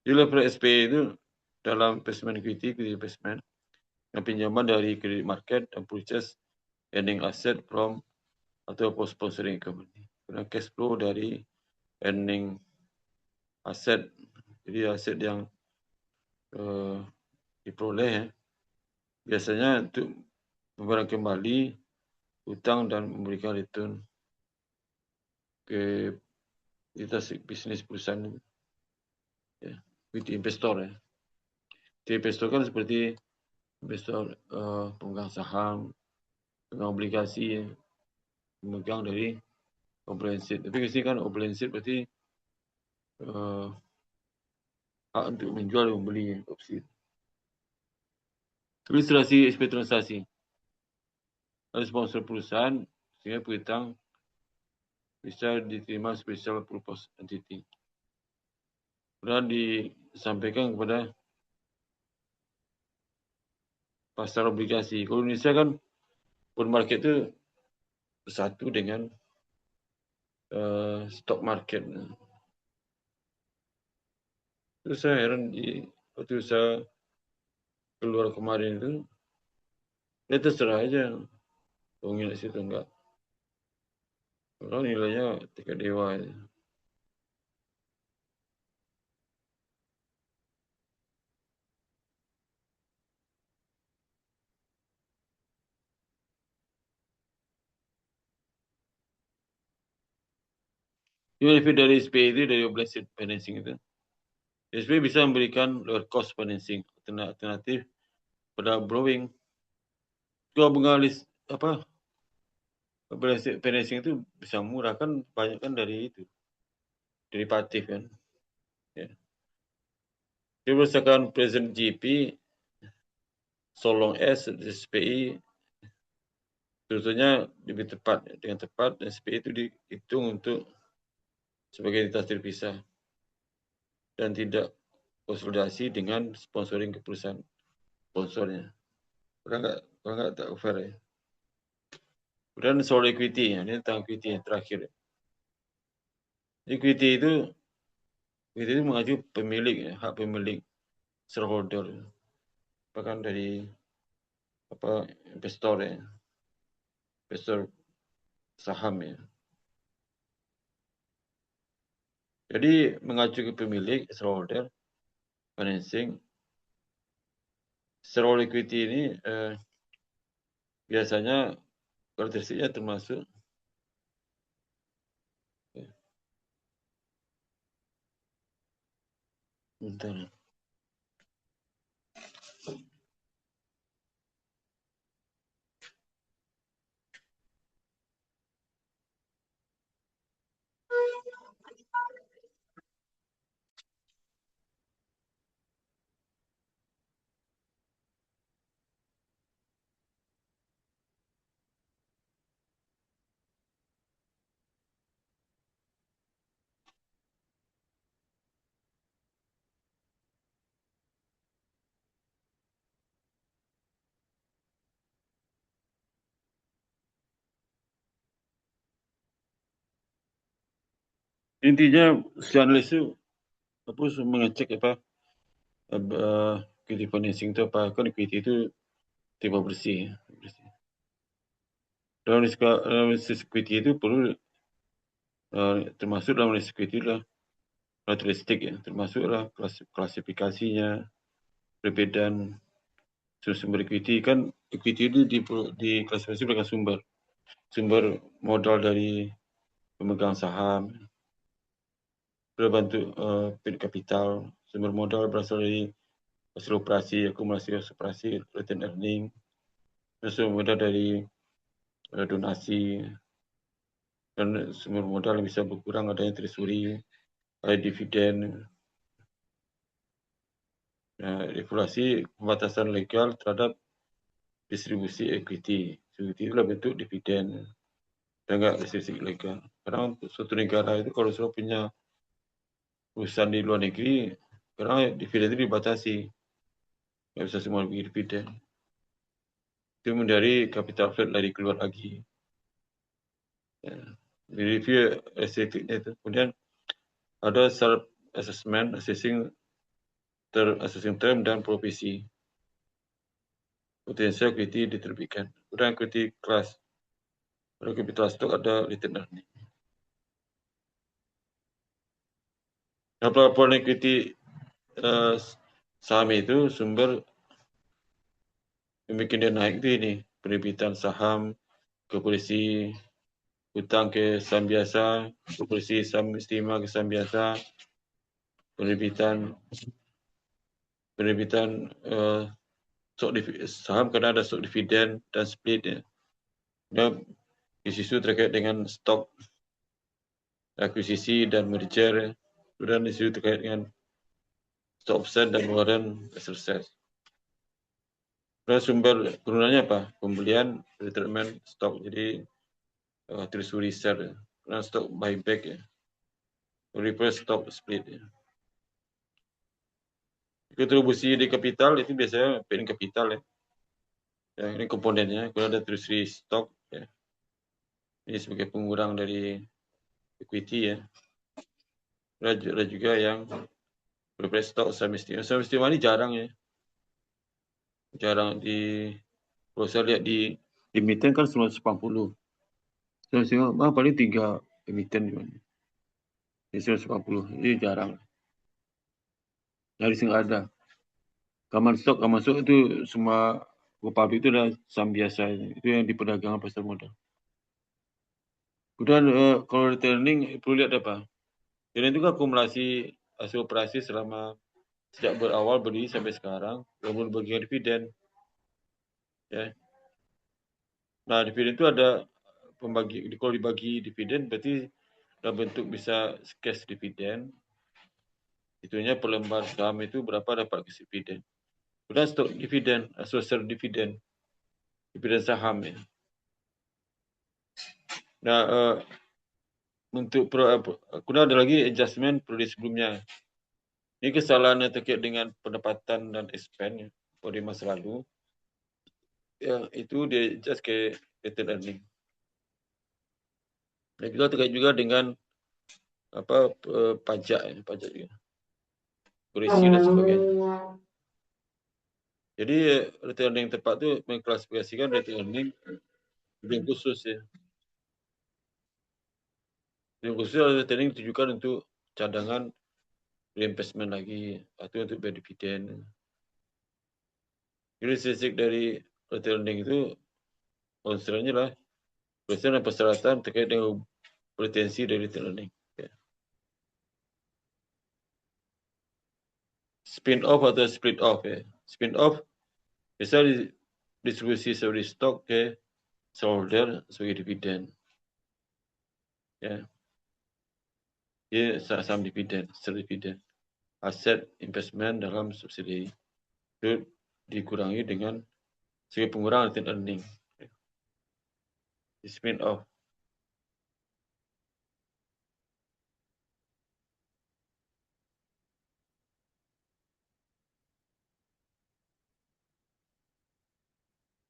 Di level SPE itu dalam investment equity investment yang pinjaman dari credit market dan purchase earning asset from atau sponsoring company. Karena cash flow dari earning aset, jadi aset yang diperoleh ya, biasanya untuk membayar kembali hutang dan memberikan return ke bisnis perusahaan itu. Ya, with investor ya. Jadi investor kan seperti investor pemegang saham, pemegang obligasi, ya, pemegang dari obligasi. Tapi di sini kan obligasi berarti hak untuk menjual dan membeli opsi. Ilustrasi SP transaksi. Ada sponsor perusahaan sehingga piutang bisa diterima special purpose entity. Kemudian disampaikan kepada pasar obligasi. Kalau Indonesia kan bond market itu bersatu dengan stock market. Terus saya heran waktu saya keluar kemarin itu, ya terserah aja. Tunggu di situ enggak. Kalau nilainya tingkat dewa. Ya. Benefit dari SPE itu, dari obligation financing itu. SPE bisa memberikan lower cost financing alternatif pada borrowing. Kalau bunga obligation financing itu bisa murah kan, banyak kan dari itu. Derivatif kan. Ya. Jadi berdasarkan present GP, so long as SPI sebetulnya lebih tepat, dengan tepat SPI itu dihitung untuk sebagai entitas terpisah dan tidak konsolidasi dengan sponsoring ke perusahaan sponsornya. Kalau nggak tak fair ya. Kemudian soal equity, ya. Ini tentang equity yang terakhir. Equity itu mengacu pemilik, ya, hak pemilik shareholder, bahkan dari investor ya, investor saham ya. Jadi mengacu ke pemilik shareholder financing, shareholder equity ini biasanya karakteristiknya termasuk bentar. Intinya si analis itu mengecek equity financing itu apa, kan equity itu tipe bersih. Dalam analisis equity itu perlu termasuk dalam analisis equity lah karakteristik ya, termasuklah klasifikasinya, perbedaan sumber equity. Kan equity itu diklasifikasi dengan sumber modal dari pemegang saham, berbentuk kapital, sumber modal berasal dari hasil operasi, akumulasi operasi, return earning, sumber modal dari donasi, dan sumber modal yang bisa berkurang adanya treasury, ada dividen, regulasi pembatasan legal terhadap distribusi equity. Equity itulah bentuk dividen dan enggak distribusi legal. Karena untuk suatu negara itu kalau sudah punya perusahaan di luar negeri, karena dividen itu dibatasi, nggak bisa semua dividen. Itu menghindari capital flow lari keluar lagi. Ya. Di review estetiknya itu. Kemudian ada self assessment, assessing term dan profesi. Potensial equity diterbitkan. Kemudian equity class. Pada capital stock ada return earning. Nah, pelaporan equity saham itu sumber yang bikin dia naik itu ini. Penerbitan saham ke polisi, hutang ke saham biasa, ke polisi saham istimewa ke saham biasa, penerbitan saham karena ada stock dividen dan split ya. Dan isu terkait dengan stok akuisisi dan merger, kemudian isu terkait dengan stock option dan pengeluaran exercise. Dan sumber turunannya apa? Pembelian, retirement stok, jadi treasury share, dan stok buyback ya, reverse stock split ya. Kontribusi di kapital itu biasanya paying kapital ya. Ya, ini komponennya. Kalau ada treasury stock ya, ini sebagai pengurang dari equity ya. Ada juga yang reverse stock saham istimewa. Saham istimewa ini jarang ya. Jarang kalau saya lihat di emiten kan 180. Saham istimewa paling 3 emiten juga. Di 180, ini jarang. Dari sini ada. Common stock itu semua pabrik itu adalah saham biasa. Itu yang diperdagangkan pasar modal. Kemudian kalau returning perlu lihat apa? Returning itu kan akumulasi hasil operasi selama sejak berawal berdiri sampai sekarang, kemudian bagian dividen. Ya. Nah, dividen itu ada kalau dibagi dividen berarti dalam bentuk bisa cash dividen. Itunya per lembar saham itu berapa dapat cash dividen. Kemudian stok dividen, social dividen saham ya. Nah, untuk kemudian ada lagi adjustment periode sebelumnya. Ini kesalahan yang terkait dengan pendapatan dan expense pada masa lalu. Ya, itu dia adjust ke return earning. Dan juga terkait juga dengan pajak juga. Kurisi dan sebagainya. Jadi return earning tepat itu mengklasifikasikan return earning yang khusus ya. Yang khusus return earning ditujukan untuk cadangan reinvestment lagi atau untuk bayar dividen. Jadi statistik dari return earning itu concernnya lah dan persyaratan terkait dengan potensi dari return earning. Ya. Spin off atau split off ya. Spin off bisa distribusi sebagai stok ke shareholder sebagai dividen. Ya. Dia saham dividen, dividen. Aset investment dalam subsidi itu dikurangi dengan sebagai pengurangan return earning. Di spin off.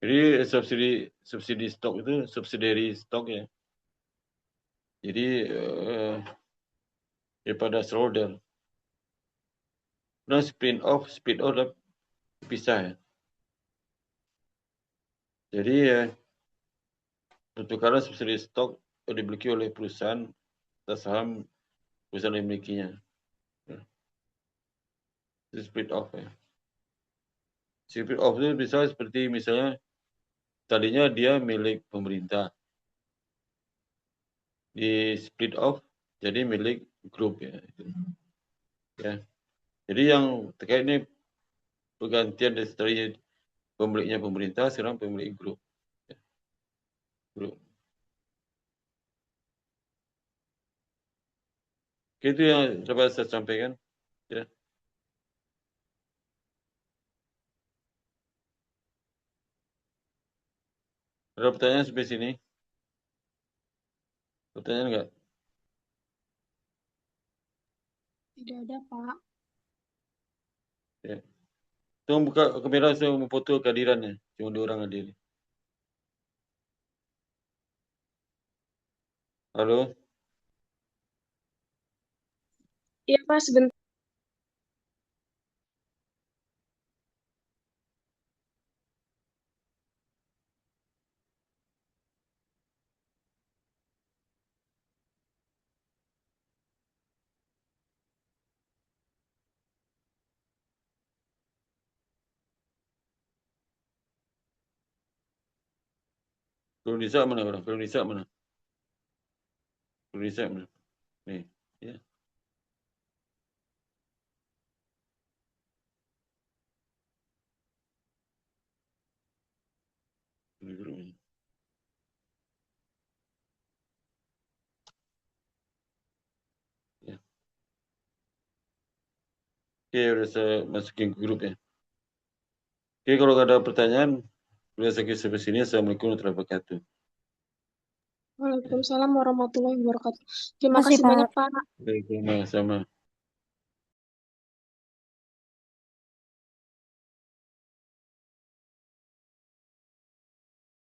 Jadi subsidi stok itu subsidiary stok ya. Jadi daripada shoulder. Nah, split off dah pisah ya. Jadi pertukaran subsidi stok dimiliki oleh perusahaan atas saham perusahaan yang dimilikinya. Itu split off ya. Split off itu bisa seperti misalnya tadinya dia milik pemerintah. Di split off jadi milik grup ya. Ya. Jadi yang terkait ini pergantian dari pemiliknya pemerintah sekarang pemilik grup. Ya. Grup. Itu yang dapat saya sampaikan. Ya. Ada pertanyaan sampai sini? Pertanyaan enggak? Tidak ada, Pak. Ya. Tolong buka kamera, saya mau foto kehadirannya. Cuma 2 orang hadir. Halo? Iya, Pak, sebentar. Kalau Nisa mana orang? Kalau Nisa mana? Kalau Nisa mana? Nih. Ya. Ini grup ini. Ya. Oke, udah saya masukin ke grup ya. Oke, kalau ada pertanyaan, boleh saya sampai sini. Assalamualaikum warahmatullahi wabarakatuh. Waalaikumsalam warahmatullahi wabarakatuh. Terima Makasih, kasih Pak. banyak, Pak. Baik, sama-sama.